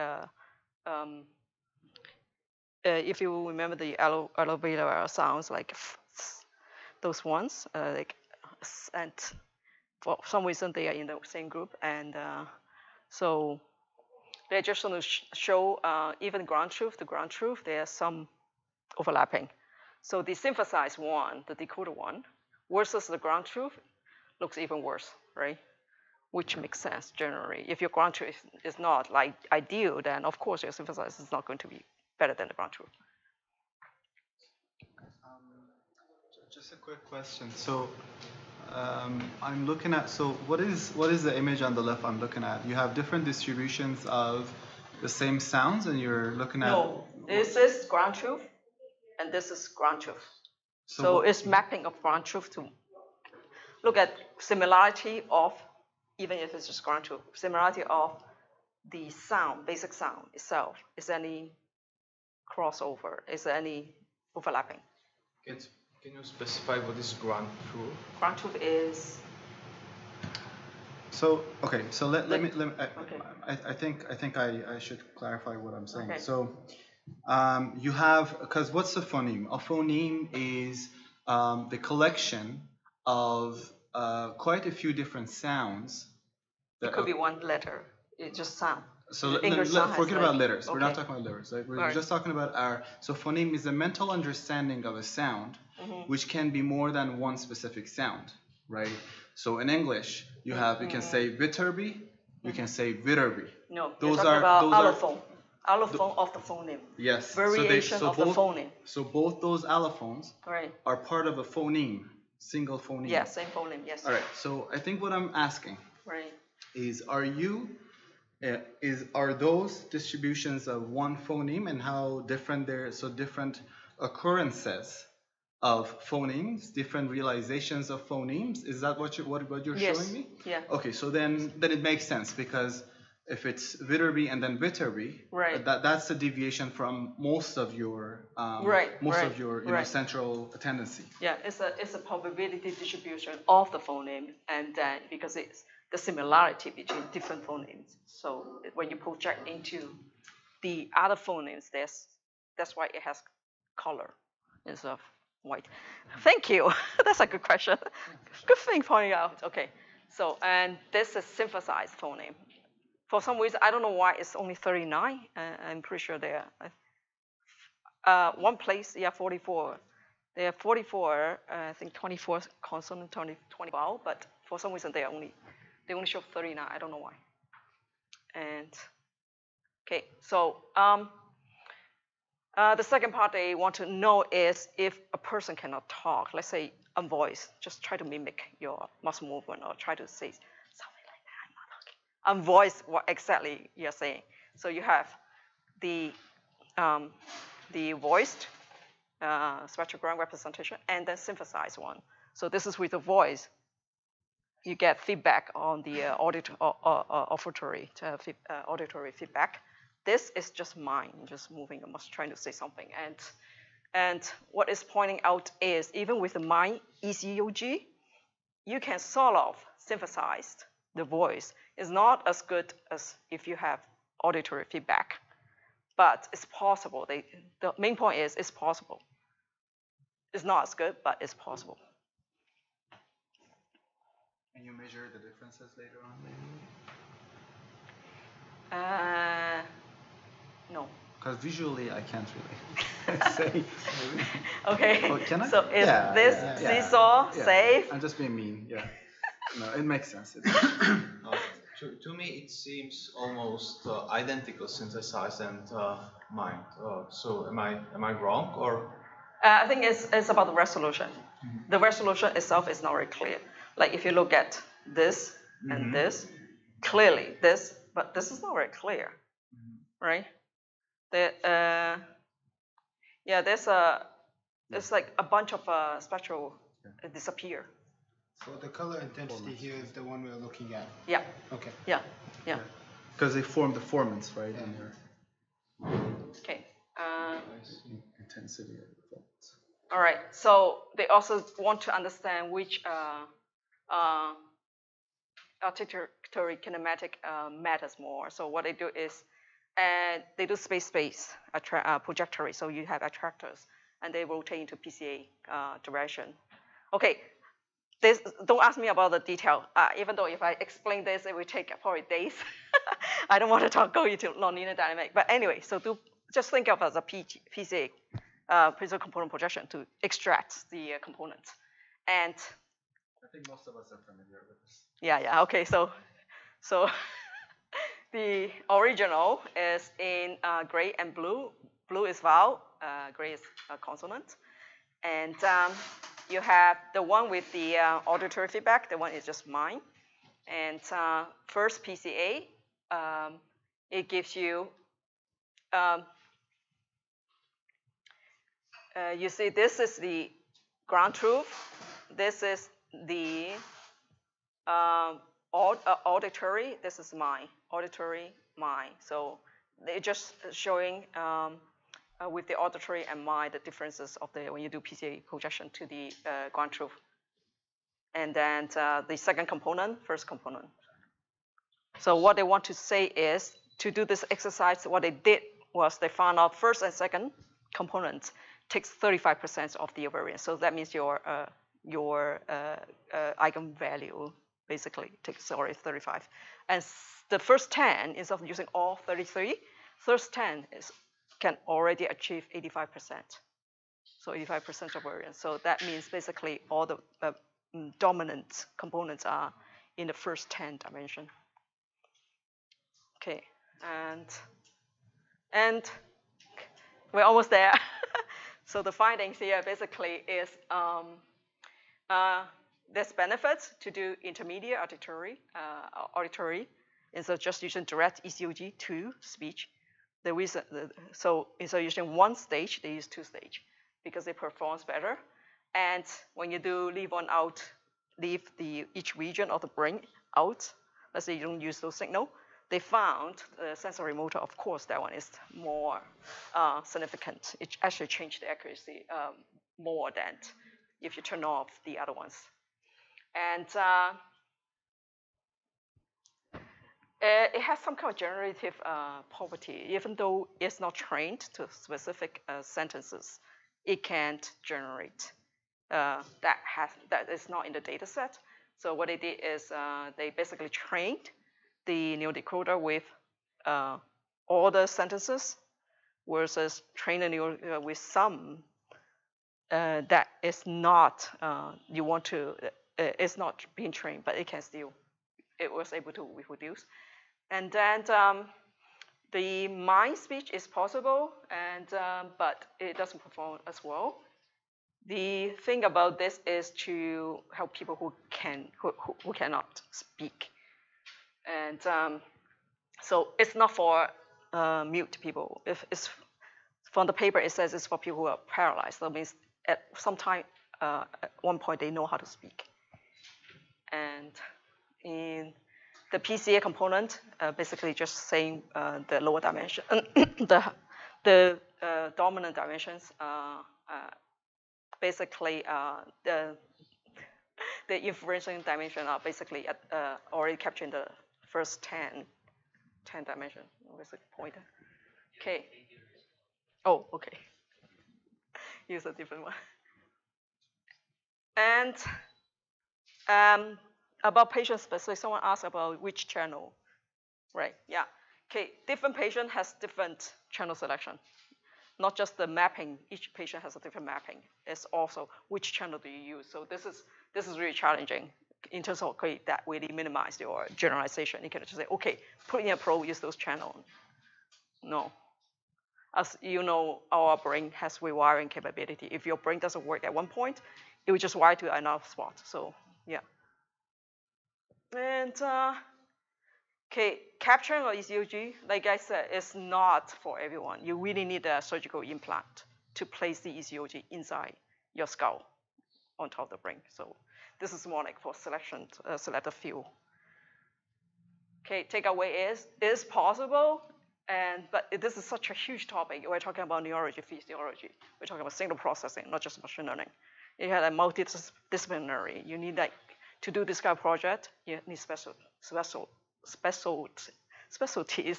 if you remember the elevator sounds like those ones, and for some reason they are in the same group, and so they're just going to show even ground truth to ground truth, there's some overlapping. So the synthesized one, the decoder one, versus the ground truth looks even worse, right? Which makes sense generally. If your ground truth is not like ideal, then of course your synthesized is not going to be better than the ground truth. Just a quick question. So I'm looking at, so what is the image on the left I'm looking at? You have different distributions of the same sounds, and you're looking at... No, this is ground truth, and this is ground truth. So it's mapping of ground truth to look at similarity of, even if it's just ground truth, similarity of the sound, basic sound itself. Is there any crossover? Is there any overlapping? Can you specify what is ground truth? Ground truth is... So, okay, so let me okay. I think I should clarify what I'm saying. Okay. So you have, because what's a phoneme? A phoneme is the collection of quite a few different sounds. It could be one letter. It's just sound. So forget about letters. Okay. We're not talking about letters. Right? We're just talking about our... So phoneme is a mental understanding of a sound, which can be more than one specific sound, right? So in English, you have, you can say Viterbi, you can say Viterbi. No, those are about allophone. Allophone of the phoneme. Yes. Variation of the phoneme. So both those allophones are part of a phoneme, single phoneme. Yeah, same phoneme, yes. All right, so I think what I'm asking is, are those distributions of one phoneme, and how different they're, so different occurrences of phonemes, different realizations of phonemes? Is that what you're showing me? Yeah. Okay, so then it makes sense, because if it's Viterbi and then Viterbi, that's a deviation from most of your of your central tendency. Yeah, it's a probability distribution of the phoneme, and then because it's the similarity between different phonemes. So when you project into the other phonemes, that's why it has color instead of white. Thank you. That's a good question. Good thing pointing out. Okay. So, and this is synthesized phoneme. For some reason, I don't know why it's only 39. I'm pretty sure there are One place, yeah, 44. There are 44, I think 24 consonant, 20 vowel, but for some reason they only show 39. I don't know why. And okay, so the second part they want to know is if a person cannot talk, let's say a voice, just try to mimic your muscle movement or try to say something like that. I'm not talking. A voice, what exactly you're saying. So you have the voiced spectrogram representation and then synthesized one. So this is with the voice. You get feedback on the auditory feedback. This is just mind, just moving, almost trying to say something. And what is pointing out is even with the mind ECOG, you can sort of synthesize the voice. It's not as good as if you have auditory feedback, but it's possible. The main point is it's possible. It's not as good, but it's possible. And you measure the differences later on, maybe? No. Because visually, I can't really say. Okay. Oh, can I? So is this seesaw safe? I'm just being mean. Yeah. No, it makes sense. To me, it seems almost identical synthesize and mind. So am I wrong or? I think it's about the resolution. The resolution itself is not very clear. Like if you look at this and this, clearly this, but this is not very clear, right? There's it's like a bunch of spectral disappear. So the color intensity here is the one we're looking at. Yeah. Okay. Yeah. Because they form the formants, right? Yeah. Okay. Intensity. All right. So they also want to understand which articulatory kinematic matters more. So what they do is, they do space trajectory. So you have attractors, and they rotate into PCA direction. Okay. Don't ask me about the detail. Even though if I explain this, it will take probably days. I don't want to go into nonlinear dynamic. But anyway, so just think of it as a PCA, principal component projection, to extract the components. And I think most of us are familiar with this. Yeah. Okay. So the original is in gray and blue. Blue is vowel, gray is consonant. And you have the one with the auditory feedback. The one is just mine. And first PCA, it gives you, you see this is the ground truth. This is the auditory. This is mine, auditory, mine. So they're just showing with the auditory and mine the differences of when you do PCA projection to the ground truth. And then the second component, first component. So what they want to say is, to do this exercise, what they did was they found out first and second components takes 35% of the variance. So that means your eigenvalue basically takes already 35. And the first 10, instead of using all 33, first 10 can already achieve 85%. So 85% of variance. So that means basically all the dominant components are in the first 10 dimension. Okay, and we're almost there. So the findings here basically is there's benefits to do intermediate auditory instead of just using direct ECOG to speech. The reason, so instead of using one stage, they use two stage because it performs better. And when you do leave each region of the brain out, let's say you don't use those signal, they found the sensory motor, of course, that one is more significant. It actually changed the accuracy more than if you turn off the other ones. And it has some kind of generative property. Even though it's not trained to specific sentences, it can't generate. That is not in the data set. So what they did is they basically trained the neural decoder with all the sentences versus train a neural with some that is not you want to it's not being trained, but it was able to reproduce. And then the mind speech is possible, and but it doesn't perform as well. The thing about this is to help people who cannot speak, and so it's not for mute people. If it's from the paper, it says it's for people who are paralyzed. That means at some time, at one point, they know how to speak. And in the PCA component, basically just saying the lower dimension, the dominant dimensions, basically the inferencing dimension are basically already capturing the first 10 dimension. Where's the pointer? Okay. Oh, okay. Use a different one. And about patient specific, someone asked about which channel, right? Yeah. Okay. Different patient has different channel selection. Not just the mapping. Each patient has a different mapping. It's also which channel do you use. So this is really challenging in terms of that really minimize your generalization. You can just say, okay, put in a probe, use those channels. No. As you know, our brain has rewiring capability. If your brain doesn't work at one point, it will just wire to another spot. So yeah. And okay, capturing of ECOG, like I said, is not for everyone. You really need a surgical implant to place the ECOG inside your skull on top of the brain. So this is more like for selected few. Okay, takeaway is possible, but this is such a huge topic. We're talking about neurology, physiology. We're talking about signal processing, not just machine learning. You have a multidisciplinary. You need to do this kind of project. You need specialties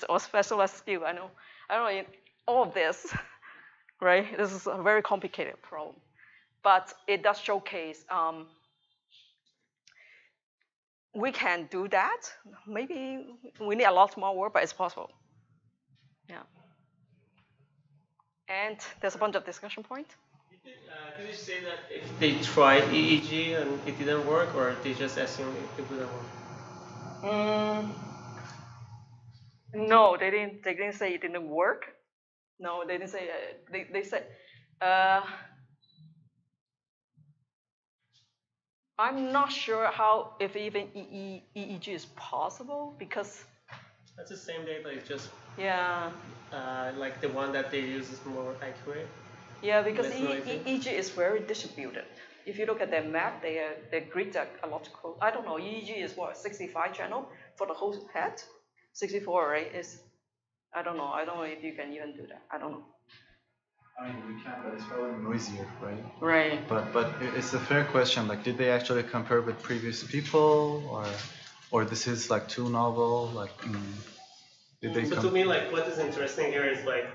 or specialized skill. I don't know all of this, right? This is a very complicated problem, but it does showcase we can do that. Maybe we need a lot more work, but it's possible. Yeah. And there's a bunch of discussion points. Did you say that if they tried EEG and it didn't work, or they just assumed it wouldn't work? No, they didn't say it didn't work. No, they didn't say. They said. I'm not sure if even EEG is possible, because that's the same data. It's just like the one that they use is more accurate. Yeah, because EEG is very distributed. If you look at their map, their grids are a lot close. I don't know. EEG is what, 65 channel for the whole head. 64, right? I don't know. I don't know if you can even do that. I don't know. I mean, we can, but it's probably noisier, right? Right. But it's a fair question. Like, did they actually compare with previous people, or this is like too novel? Like, did they? So to me, like, what is interesting here is like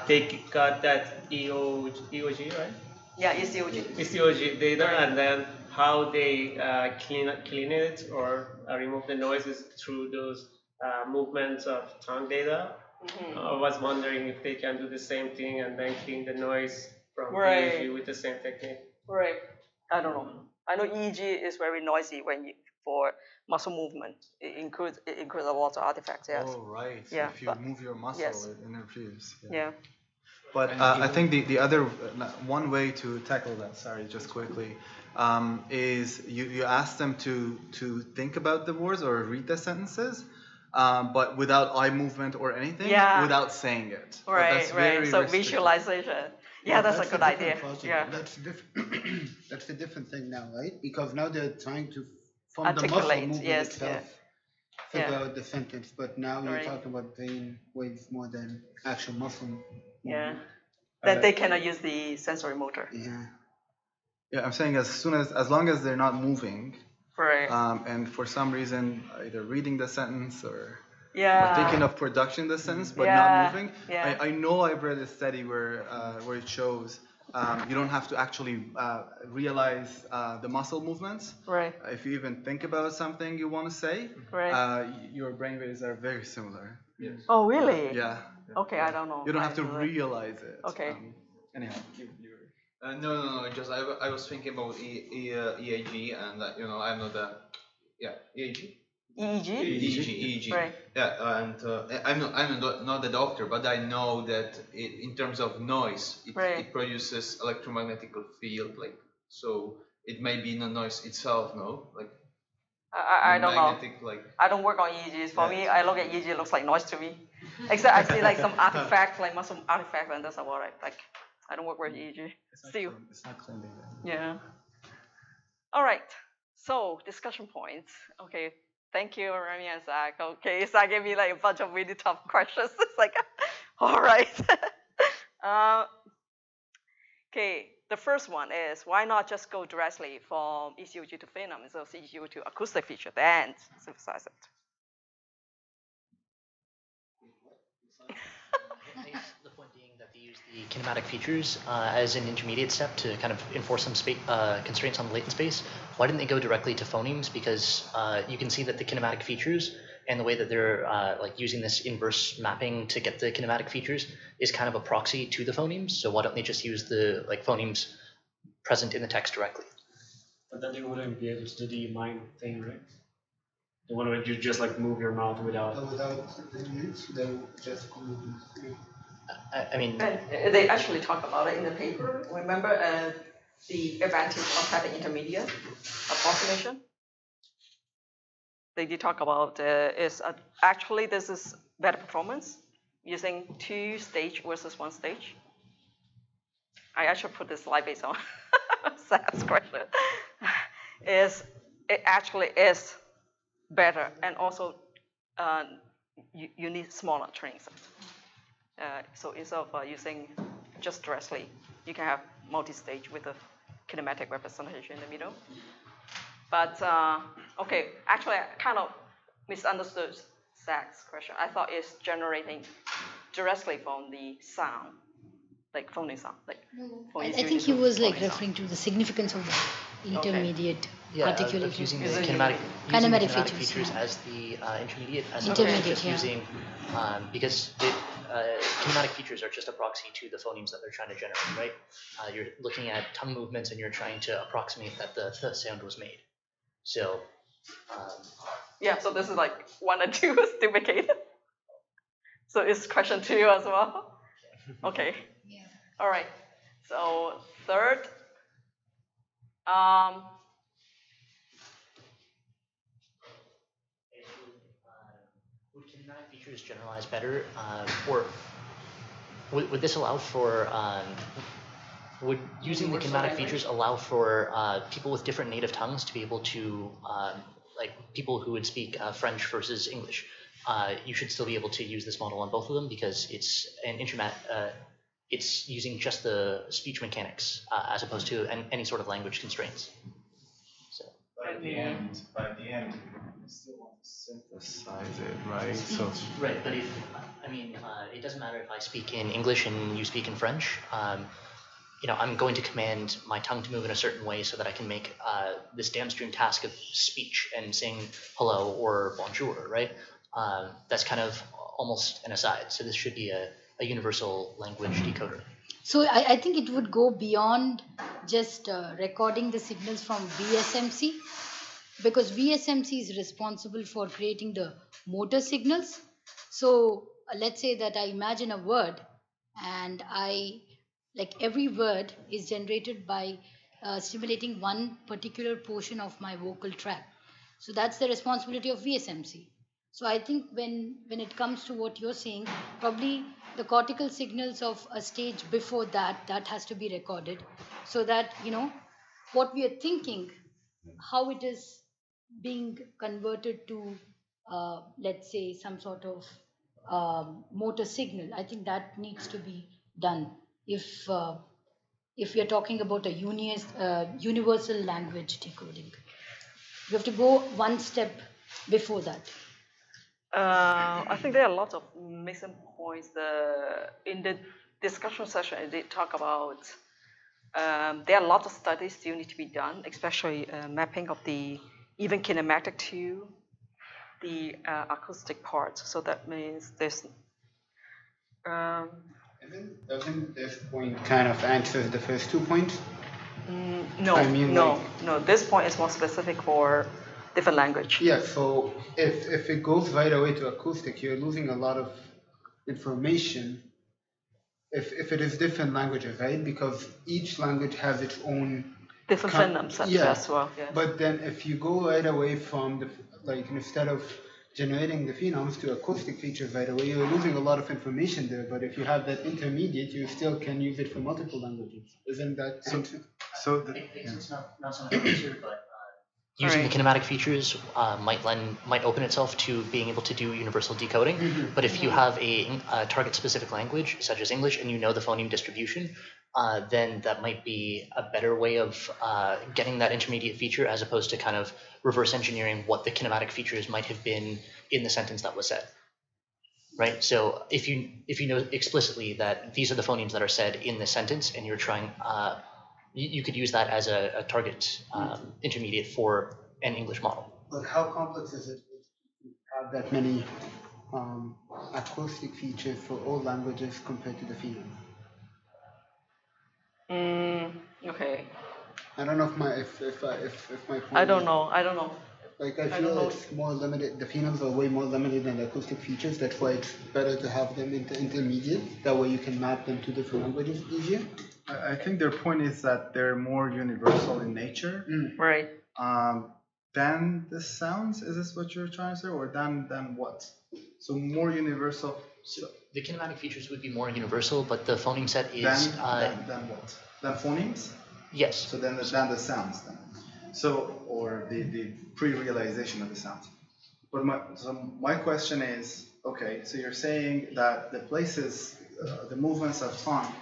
they got that EOG, right? Yeah, ECOG. ECOG data, right. And then how they clean it or remove the noises through those movements of tongue data. Mm-hmm. I was wondering if they can do the same thing and then clean the noise from EEG with the same technique. Right. I don't know. I know EEG is very noisy for muscle movement. It includes a lot of artifacts. Yes. Oh right. Yeah. If you move your muscle, it interferes. Yeah. But I think the other one way to tackle that, sorry, just quickly, is you ask them to think about the words or read the sentences. But without eye movement or anything, without saying it. Right. So visualization. Yeah, that's a good idea. Yeah. That's a different thing now, right? Because now they're trying to, from articulate, the muscle movement itself, figure out the sentence. But now you're talking about brain waves more than actual muscle movement. Yeah. That they cannot use the sensory motor. Yeah. Yeah, I'm saying as long as they're not moving. Right. And for some reason, either reading the sentence or thinking of production the sentence, but not moving. Yeah. I know I've read a study where it shows you don't have to actually realize the muscle movements. Right. If you even think about something you want to say, your brain waves are very similar. Yes. Oh, really? Yeah. Okay, I don't know. You don't I have to do that. realize it. Okay. Anyhow, No. Just I was thinking about EAG, and I'm not EAG. EEG. Right. Yeah, and I'm not a doctor, but I know that in terms of noise, Right. it produces electromagnetic field, so it may be the noise itself, no, I don't know. magnetic, I don't work on EEGs. For me, I look at EEG, it looks like noise to me. Except I see like some artifact, like muscle artifact, and that's about it. Like, I don't work with EEG. Still. It's not clean data. Yeah. All right. So discussion points. Okay. Thank you, Remy and Zach. Okay, Zach gave me like a bunch of really tough questions. It's like, all right. Okay. The first one is, why not just go directly from ECOG to phenom instead of ECOG to acoustic feature, then synthesize it? I guess the point being that they use the kinematic features as an intermediate step to kind of enforce some constraints on the latent space. Why didn't they go directly to phonemes? Because you can see that the kinematic features and the way that they're using this inverse mapping to get the kinematic features is kind of a proxy to the phonemes. So why don't they just use the phonemes present in the text directly? But then they wouldn't be able to do the mime thing, right? They want to just move your mouth without. The units, they just I mean, and they actually talk about it in the paper. Remember the advantage of having intermediate approximation? They did talk about actually this is better performance using 2 stage versus 1 stage. I actually put this slide based on Zach's question. It actually is better, and also you need smaller training sets. So instead of using just directly, you can have multi-stage with a kinematic representation in the middle. But okay, actually I kind of misunderstood Zach's question. I thought it's generating directly from the sound, like phoneme sound. I think he was referring to the significance of the intermediate articulation. Using the kinematic features as the intermediate, as just using because kinematic features are just a proxy to the phonemes that they're trying to generate, right? You're looking at tongue movements and you're trying to approximate that the th sound was made. So yeah, so this is 1 and 2 is duplicated. So it's question 2 as well. Okay. Yeah. All right. So third, would kinematic features generalize better, or would this allow for? Would using the kinematic features allow for people with different native tongues to be able to, people who would speak French versus English? You should still be able to use this model on both of them because it's an it's using just the speech mechanics as opposed to any sort of language constraints. So. But at the end, you still want to synthesize it, right? So right, but it doesn't matter if I speak in English and you speak in French. I'm going to command my tongue to move in a certain way so that I can make this downstream task of speech and saying hello or bonjour, right? That's kind of almost an aside. So this should be a universal language decoder. So I think it would go beyond just recording the signals from VSMC, because VSMC is responsible for creating the motor signals. So let's say that I imagine a word, and every word is generated by stimulating one particular portion of my vocal tract. So that's the responsibility of VSMC. So I think when it comes to what you're saying, probably the cortical signals of a stage before that has to be recorded, so that what we are thinking, how it is being converted to let's say some sort of motor signal. I think that needs to be done if we are talking about a universal language decoding. We have to go one step before that. I think there are lots of missing points. In the discussion session, they talk about there are lots of studies still need to be done, especially mapping of the even kinematic to the acoustic part. So that means Doesn't this point kind of answer the first 2 points? No, I mean, no, like, no. This point is more specific for different language. yeah, so if it goes right away to acoustic, you're losing a lot of information if it is different languages, right? Because each language has its own Different phonemes as well. Yeah. But then if you go right away from the like instead of generating the phenoms to acoustic features right away, you're losing a lot of information there. But if you have that intermediate, you still can use it for multiple languages. Isn't that so? It's not so much answer, but using the kinematic features might open itself to being able to do universal decoding. But if you have a target-specific language, such as English, and you know the phoneme distribution, then that might be a better way of getting that intermediate feature, as opposed to kind of reverse engineering what the kinematic features might have been in the sentence that was said. Right. So if you know explicitly that these are the phonemes that are said in this sentence, and you're trying, you could use that as a target intermediate for an English model. But how complex is it to have that many acoustic features for all languages compared to the phenome? Okay. I don't know if my point. I don't know. Like I feel it's more limited. The phenomes are way more limited than the acoustic features. That's why it's better to have them intermediate. That way you can map them to different languages easier. I think their point is that they're more universal in nature. Right. Than the sounds. Is this what you're trying to say, or than what? So more universal. So the kinematic features would be more universal, but the phoneme set is than what? Than phonemes? Yes. So than the sounds then. So or the pre-realization of the sounds. But my question is, okay, so you're saying that the places, the movements of tongue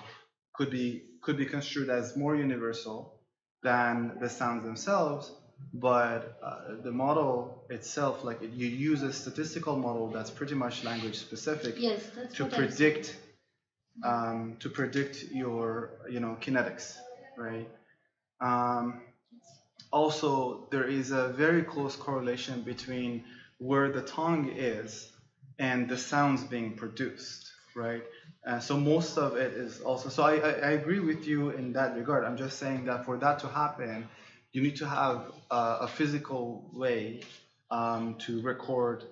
could be construed as more universal than the sounds themselves, but the model itself, like you use a statistical model that's pretty much language specific. Yes, that's to what predict your kinetics, right? Also, there is a very close correlation between where the tongue is and the sounds being produced, right? So most of it is also, so I agree with you in that regard. I'm just saying that for that to happen, you need to have a physical way to record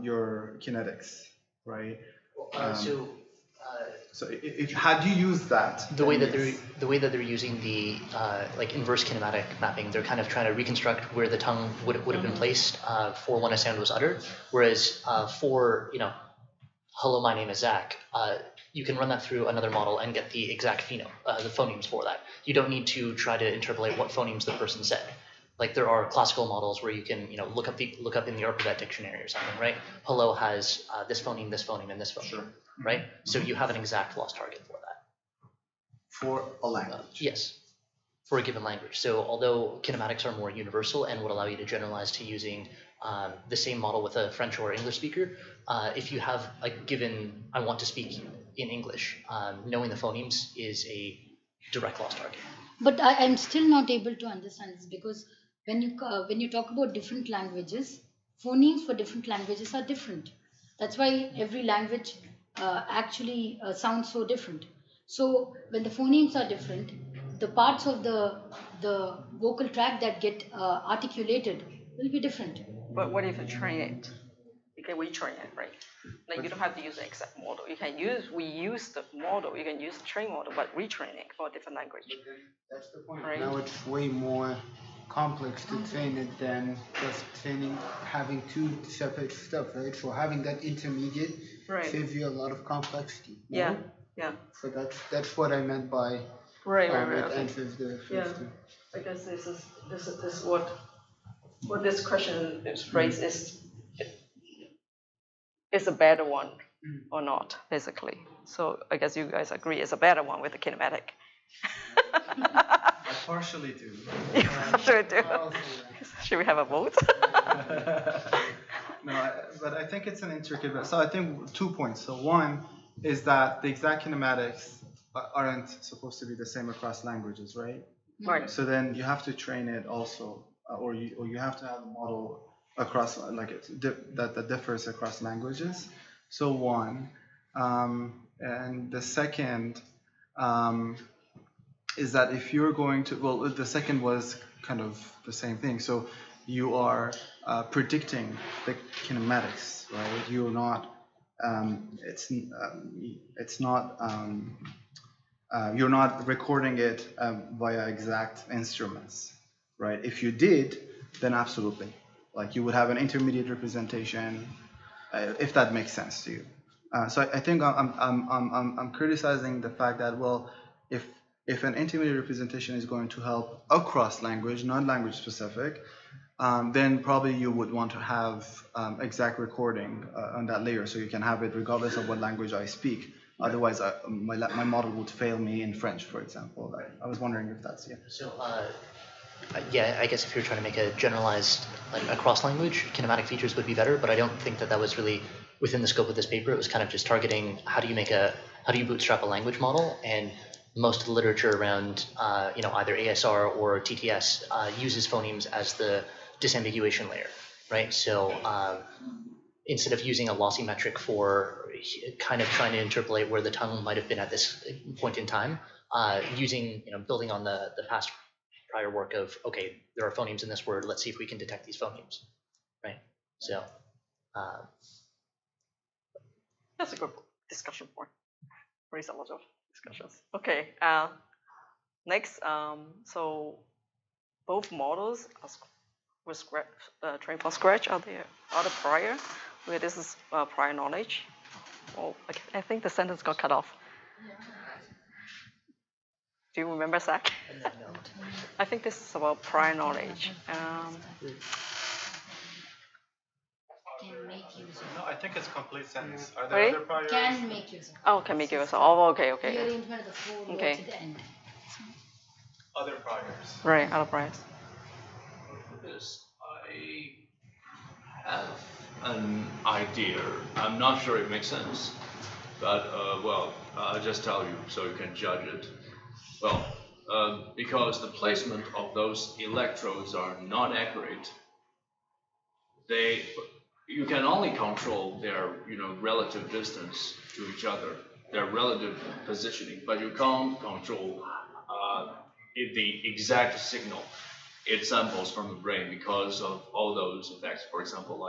your kinetics, right? So if had you used that, the way that they're using the like inverse kinematic mapping, they're kind of trying to reconstruct where the tongue would have been placed for when a sound was uttered. Whereas for hello, my name is Zach, you can run that through another model and get the exact phenome, the phonemes for that. You don't need to try to interpolate what phonemes the person said. Like there are classical models where you can look up in the alphabet dictionary or something, right? Hello has this phoneme, and this phoneme. Sure. Right? So you have an exact loss target for that. For a language. Yes, for a given language. So although kinematics are more universal and would allow you to generalize to using the same model with a French or English speaker, if you have a given, I want to speak in English, knowing the phonemes is a direct loss target. But I'm still not able to understand this, because when you talk about different languages, phonemes for different languages are different. That's why every language actually sounds so different. So when the phonemes are different, the parts of the vocal tract that get articulated will be different. But what if you train it? You can retrain it, right? Like you don't have to use the exact model. We use the model. You can use the train model, but retrain it for a different language. That's the point. Right? Now it's way more complex to train it than just having two separate stuff, right? So having that intermediate saves you a lot of complexity. No? Yeah. So that's what I meant by right. It answers the first two. I guess this is what this question is phrased is a better one or not, basically. So I guess you guys agree it's a better one with the kinematic. I partially do. You partially do. Should we have a vote? No, but I think it's an intricate. So I think 2 points. So one is that the exact kinematics aren't supposed to be the same across languages, right? Right. So then you have to train it also, or you have to have a model across that differs across languages. So one, And the second is that if you're going to, well, the second was kind of the same thing. So you are predicting the kinematics, right? You're not, it's not, you're not recording it via exact instruments, right? If you did, then absolutely. Like you would have an intermediate representation, if that makes sense to you. So I think I'm criticizing the fact that, well, if an intermediate representation is going to help across language, not language specific, then probably you would want to have exact recording on that layer, so you can have it regardless of what language I speak. Otherwise, my model would fail me in French, for example. I was wondering if that's, yeah. So, yeah, I guess if you're trying to make a generalized, like across language, kinematic features would be better, but I don't think that that was really within the scope of this paper. It was kind of just targeting how do you bootstrap a language model, and most of the literature around, either ASR or TTS uses phonemes as the disambiguation layer, right? So instead of using a lossy metric for kind of trying to interpolate where the tongue might have been at this point in time, using, building on the past prior work of, okay, there are phonemes in this word, let's see if we can detect these phonemes, right? So that's a good discussion point. Raise a lot of discussions. Okay, next, so both models was trained from scratch. Are there other prior? Where this is prior knowledge? Oh, okay. I think the sentence got cut off. Do you remember, Zach? No. I think this is about prior knowledge. Can make use of. No, I think it's complete sentence. Are there other priors? Can make use of. Oh, can make use of. Oh, okay. The arrangement of the four words Okay. at the end. Other priors. Right, other priors. Yes, I have an idea. I'm not sure it makes sense, but I'll just tell you so you can judge it. Well, because the placement of those electrodes are not accurate, you can only control their relative distance to each other, their relative positioning, but you can't control the exact signal it samples from the brain because of all those effects. For example,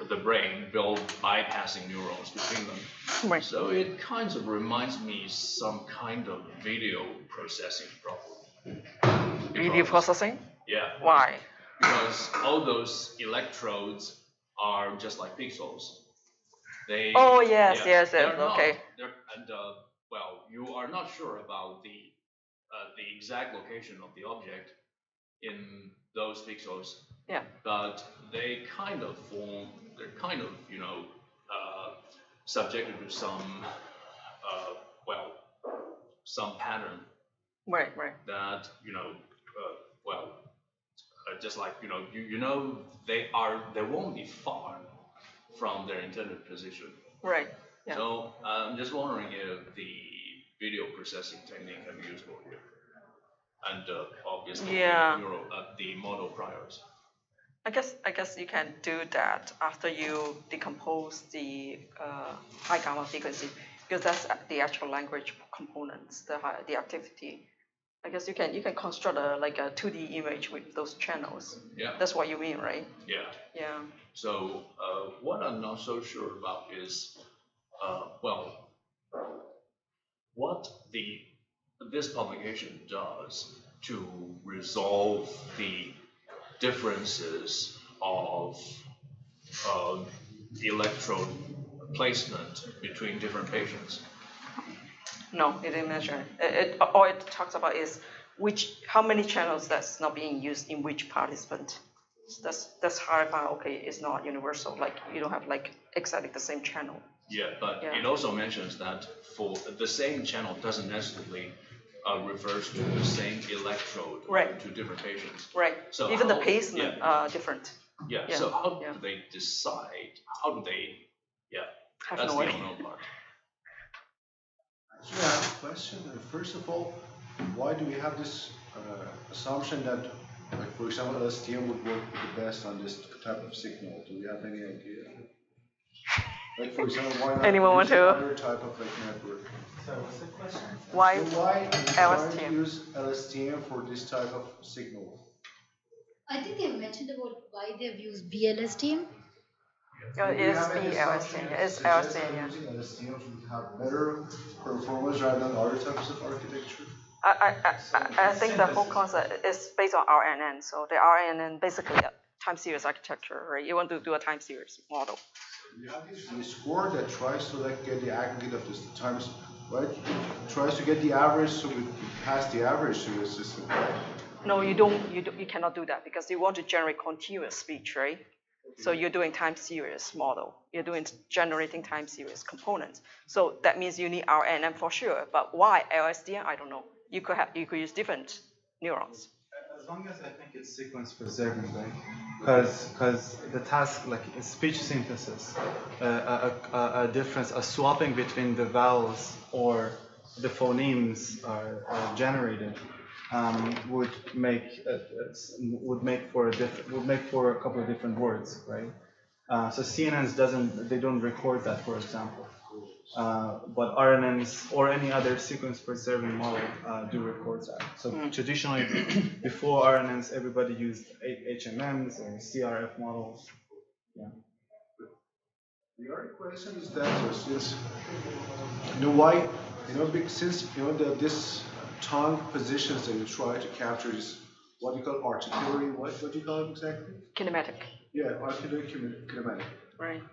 the brain build bypassing neurons between them. Right. So it kind of reminds me some kind of video processing problem. Video processing? Yeah. Why? Because all those electrodes are just like pixels. Oh yes. Okay. You are not sure about the exact location of the object in those pixels. Yeah. But they're kind of subjected to some pattern. Right. That just like they won't be far from their intended position. Right. Yeah. So I'm just wondering if the video processing technique can be useful here, and obviously the model priors. I guess you can do that after you decompose the high gamma frequency, because that's the actual language components, the activity. I guess you can construct a 2D image with those channels. Yeah. That's what you mean, right? Yeah. Yeah. So what I'm not so sure about is what this publication does to resolve the differences of electrode placement between different patients. No, it didn't mention it. All it talks about is how many channels that's not being used in which participant. That's how I found, okay, it's not universal. Like you don't have exactly the same channel. Yeah, but it also mentions that for the same channel doesn't necessarily refers to the same electrode to different patients. Right. So even the placement different. Yeah. So how do they decide? How do they? Yeah. That's the unknown part. Actually, I have a question. First of all, why do we have this assumption that Like for example, LSTM would work the best on this type of signal. Do you have any idea? Like for example, why not Anyone want use to? another type of like network? So what's the question? Why So why are you trying to LSTM? use LSTM for this type of signal? I think they've mentioned about why they've used BLSTM. It's the LSTM. It's LSTM, yeah. Using LSTM would have better performance rather than other types of architecture. I think the whole concept is based on RNN. So the RNN basically a time series architecture, right? You want to do a time series model. You have this score that tries to like get the aggregate of this times, right? It tries to get the average, so we pass the average to the system, right? No, you don't. You cannot do that because you want to generate continuous speech, right? So you're doing time series model. You're doing generating time series components. So that means you need RNN for sure. But why LSTM? I don't know. You could use different neurons. As long as I think it's sequence preserving, right? Because the task like is speech synthesis, a difference, a swapping between the vowels or the phonemes are generated would make for a couple of different words, right? So CNNs don't record that, for example. But RNNs or any other sequence preserving model do record that. So traditionally, before RNNs, everybody used HMMs or CRF models. Yeah. The other question is that since why since this tongue positions that you try to capture is what you call articulatory. What do you call it exactly? Kinematic. Yeah, articulatory kinematic. Right.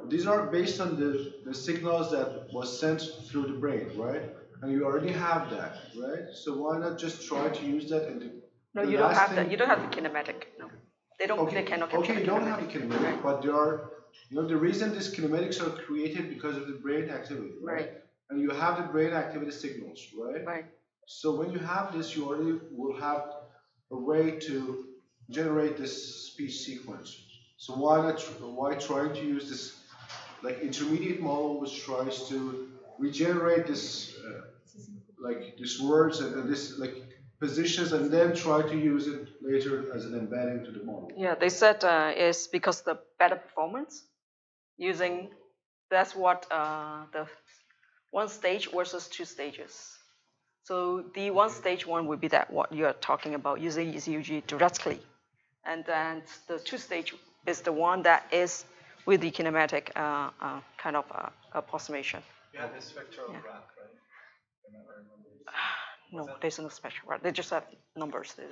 These are based on the signals that was sent through the brain, right? And you already have that, right? So why not just try to use that? And no, you don't have that. You don't have the kinematic. No, they don't. Okay. They cannot capture. Okay, you don't have the kinematic, but there are. The reason these kinematics are created because of the brain activity, right? And you have the brain activity signals, right? Right. So when you have this, you already will have a way to generate this speech sequence. So why trying to use this like intermediate model which tries to regenerate this like these words and this like positions and then try to use it later as an embedding to the model? Yeah, they said it's because the better performance using that's what the one stage versus two stages. So the one stage one would be that what you are talking about using ECUG directly, and then the two stage is the one that is with the kinematic kind of approximation. Yeah, the spectral graph, right? No, there's no spectral graph. They just have numbers. They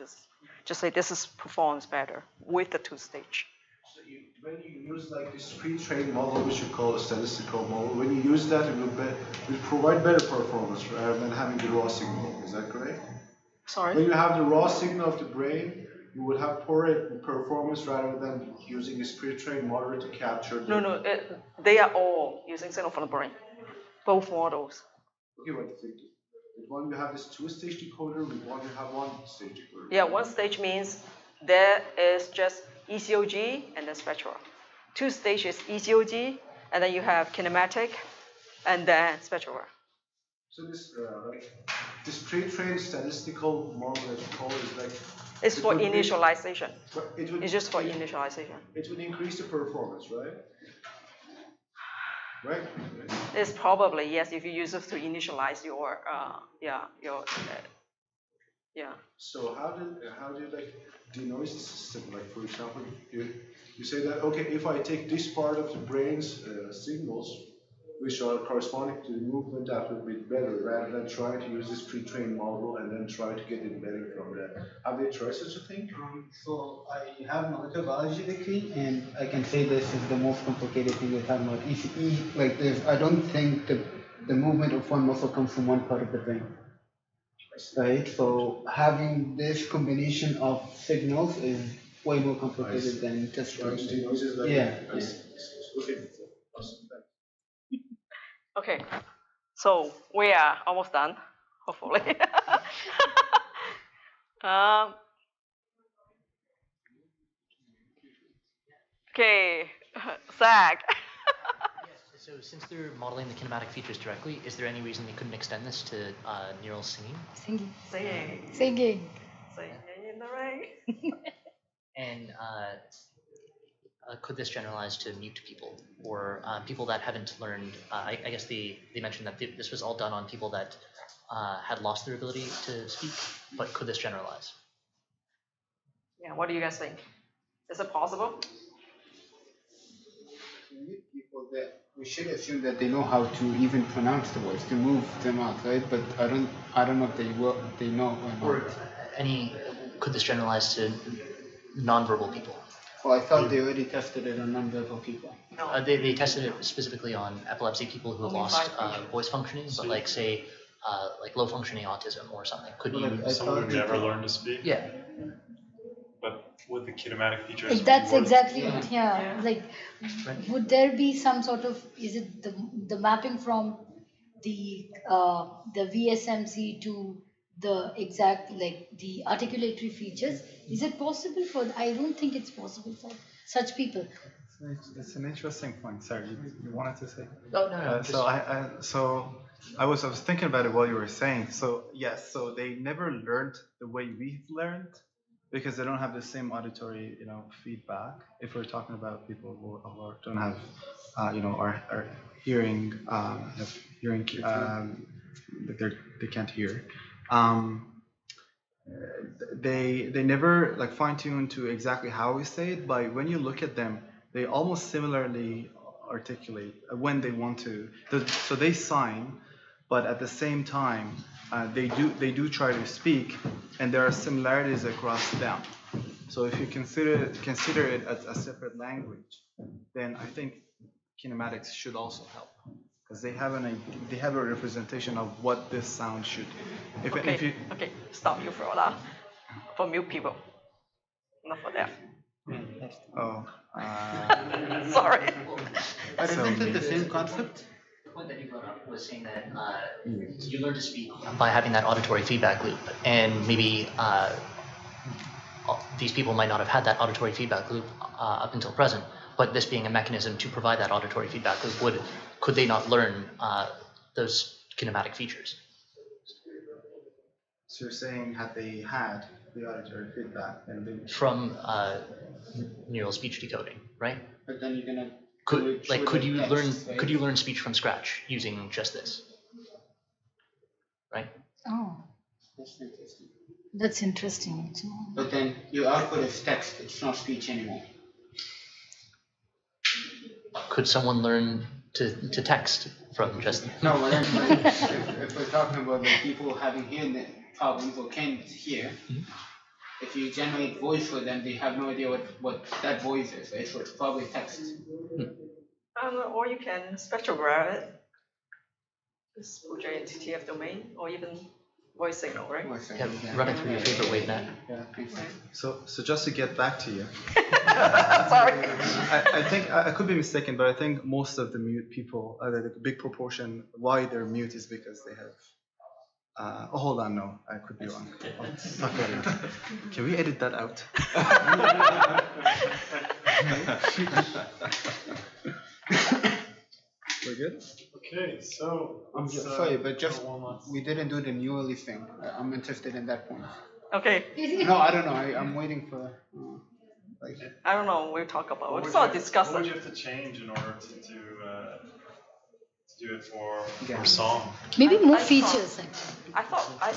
just say this is performs better with the two stage. So when you use like this pre-trained model, which you call a statistical model, when you use that, it will provide better performance rather than having the raw signal. Is that correct? Sorry? When you have the raw signal of the brain, you would have poorer performance rather than using this pre-trained model to capture. No, they are all using signal from the brain, both models. Okay, but with one you have this two-stage decoder, with one you have one-stage decoder. Yeah, one stage means there is just ECOG and then spectral. Two stages ECOG, and then you have kinematic, and then spectral. So this pre-trained statistical model that you call is like. It's for initialization. It's just for initialization. It would increase the performance, right? Right. It's probably yes if you use it to initialize your So how do you like denoise the system? Like for example, you say that okay, if I take this part of the brain's signals, which are corresponding to the movement, that would be better rather than trying to use this pre-trained model and then try to get embedding from that. Have they tried such a thing? So I have molecular biology degree, and I can say this is the most complicated thing we're talking about. ECE, like this, I don't think the movement of one muscle comes from one part of the brain. Right? So having this combination of signals is way more complicated than just Okay, so we are almost done, hopefully. Okay, Zach. So since they're modeling the kinematic features directly, is there any reason they couldn't extend this to neural singing? Singing. Singing. Singing. Singing in the rain. And could this generalize to mute people or people that haven't learned? I guess they mentioned that this was all done on people that had lost their ability to speak, but could this generalize? Yeah, what do you guys think? Is it possible? People that we should assume that they know how to even pronounce the words, to move them out, right? But I don't know if they know or not. Could this generalize to nonverbal people? Well, I thought they already tested it on non-verbal people. No. They tested it specifically on epilepsy people who Only lost 5%. voice functioning, but like say like low functioning autism or something. Could you? Someone who never learned to speak. Yeah. But with the kinematic features. That's exactly Yeah. it. Yeah. Like, would there be some sort of, is it the mapping from the VSMC to the exact, like the articulatory features? Is it possible for? I don't think it's possible for such people. It's an interesting point. Sorry, you wanted to say? Oh, no. So I was thinking about it while you were saying. So yes, so they never learned the way we've learned because they don't have the same auditory, feedback. If we're talking about people who don't have, are hearing, that they can't hear. They never like fine tune to exactly how we say it, but when you look at them, they almost similarly articulate when they want to. So they sign, but at the same time, they do try to speak, and there are similarities across them. So if you consider it as a separate language, then I think kinematics should also help. Because they have a representation of what this sound should. Okay, stop you for that. For mute people, not for them. Oh. Sorry. But isn't it the same concept? The point that you brought up was saying that you learn to speak by having that auditory feedback loop, and maybe these people might not have had that auditory feedback loop up until present, but this being a mechanism to provide that auditory feedback loop, could they not learn those kinematic features? So you're saying had they had the auditory feedback, then they from neural speech decoding, right? But then you're gonna could you learn speech from scratch using just this, right? Oh, That's interesting. that's interesting. But then your output is text; it's not speech anymore. Could someone learn to text from just? No, well, then, if we're talking about like people having hearing problems or can't hear, if you generate voice for them, they have no idea what that voice is, right? So it's probably text. Or you can spectrograph it. Just put your into TF domain, or even voice signal, right? Yeah, running through your favorite wave net. Yeah. So just to get back to you. Sorry. I think I could be mistaken, but I think most of the mute people, the big proportion, why they're mute is because they have. Hold on, no, I could be wrong. Can we edit that out? We're good? Okay, so I'm sorry, but just we didn't do the newly thing. I'm interested in that point. Okay. No, I don't know. I'm waiting for I don't know. We'll talk about. what We'll would sort of you- discuss What would it. you have to change in order to do it for song? Maybe more I thought- features. Actually. I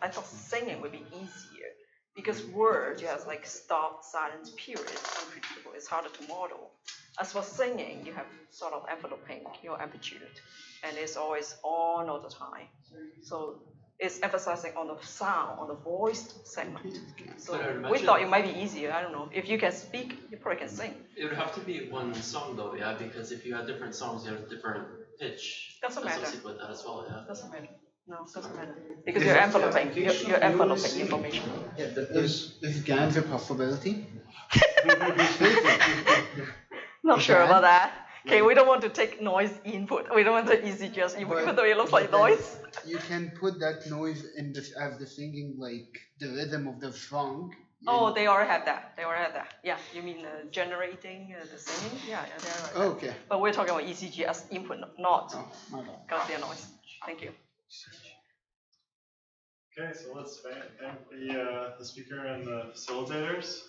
thought singing would be easier because words you have like stop, silence, period, unpredictable. It's harder to model. As for singing, you have sort of enveloping your amplitude, and it's always on all the time. So it's emphasizing on the sound, on the voiced segment. So we thought it might be easier. I don't know. If you can speak, you probably can sing. It would have to be one song though, yeah, because if you have different songs, you have different pitch Doesn't matter. associated with that as well, yeah. Doesn't matter. No, doesn't matter. Because you're enveloping. You're enveloping information. is GANs a possibility? Not sure about that. Okay, we don't want to take noise input. We don't want the easy just input, even though it looks like noise. You can put that noise in this as the singing, like the rhythm of the song. Oh, they already have that. Yeah, you mean generating the singing? Yeah, they already have that. Okay. But we're talking about ECG as input, not Oh, my bad. Gaussian noise. Thank you. Okay, so let's thank the speaker and the facilitators.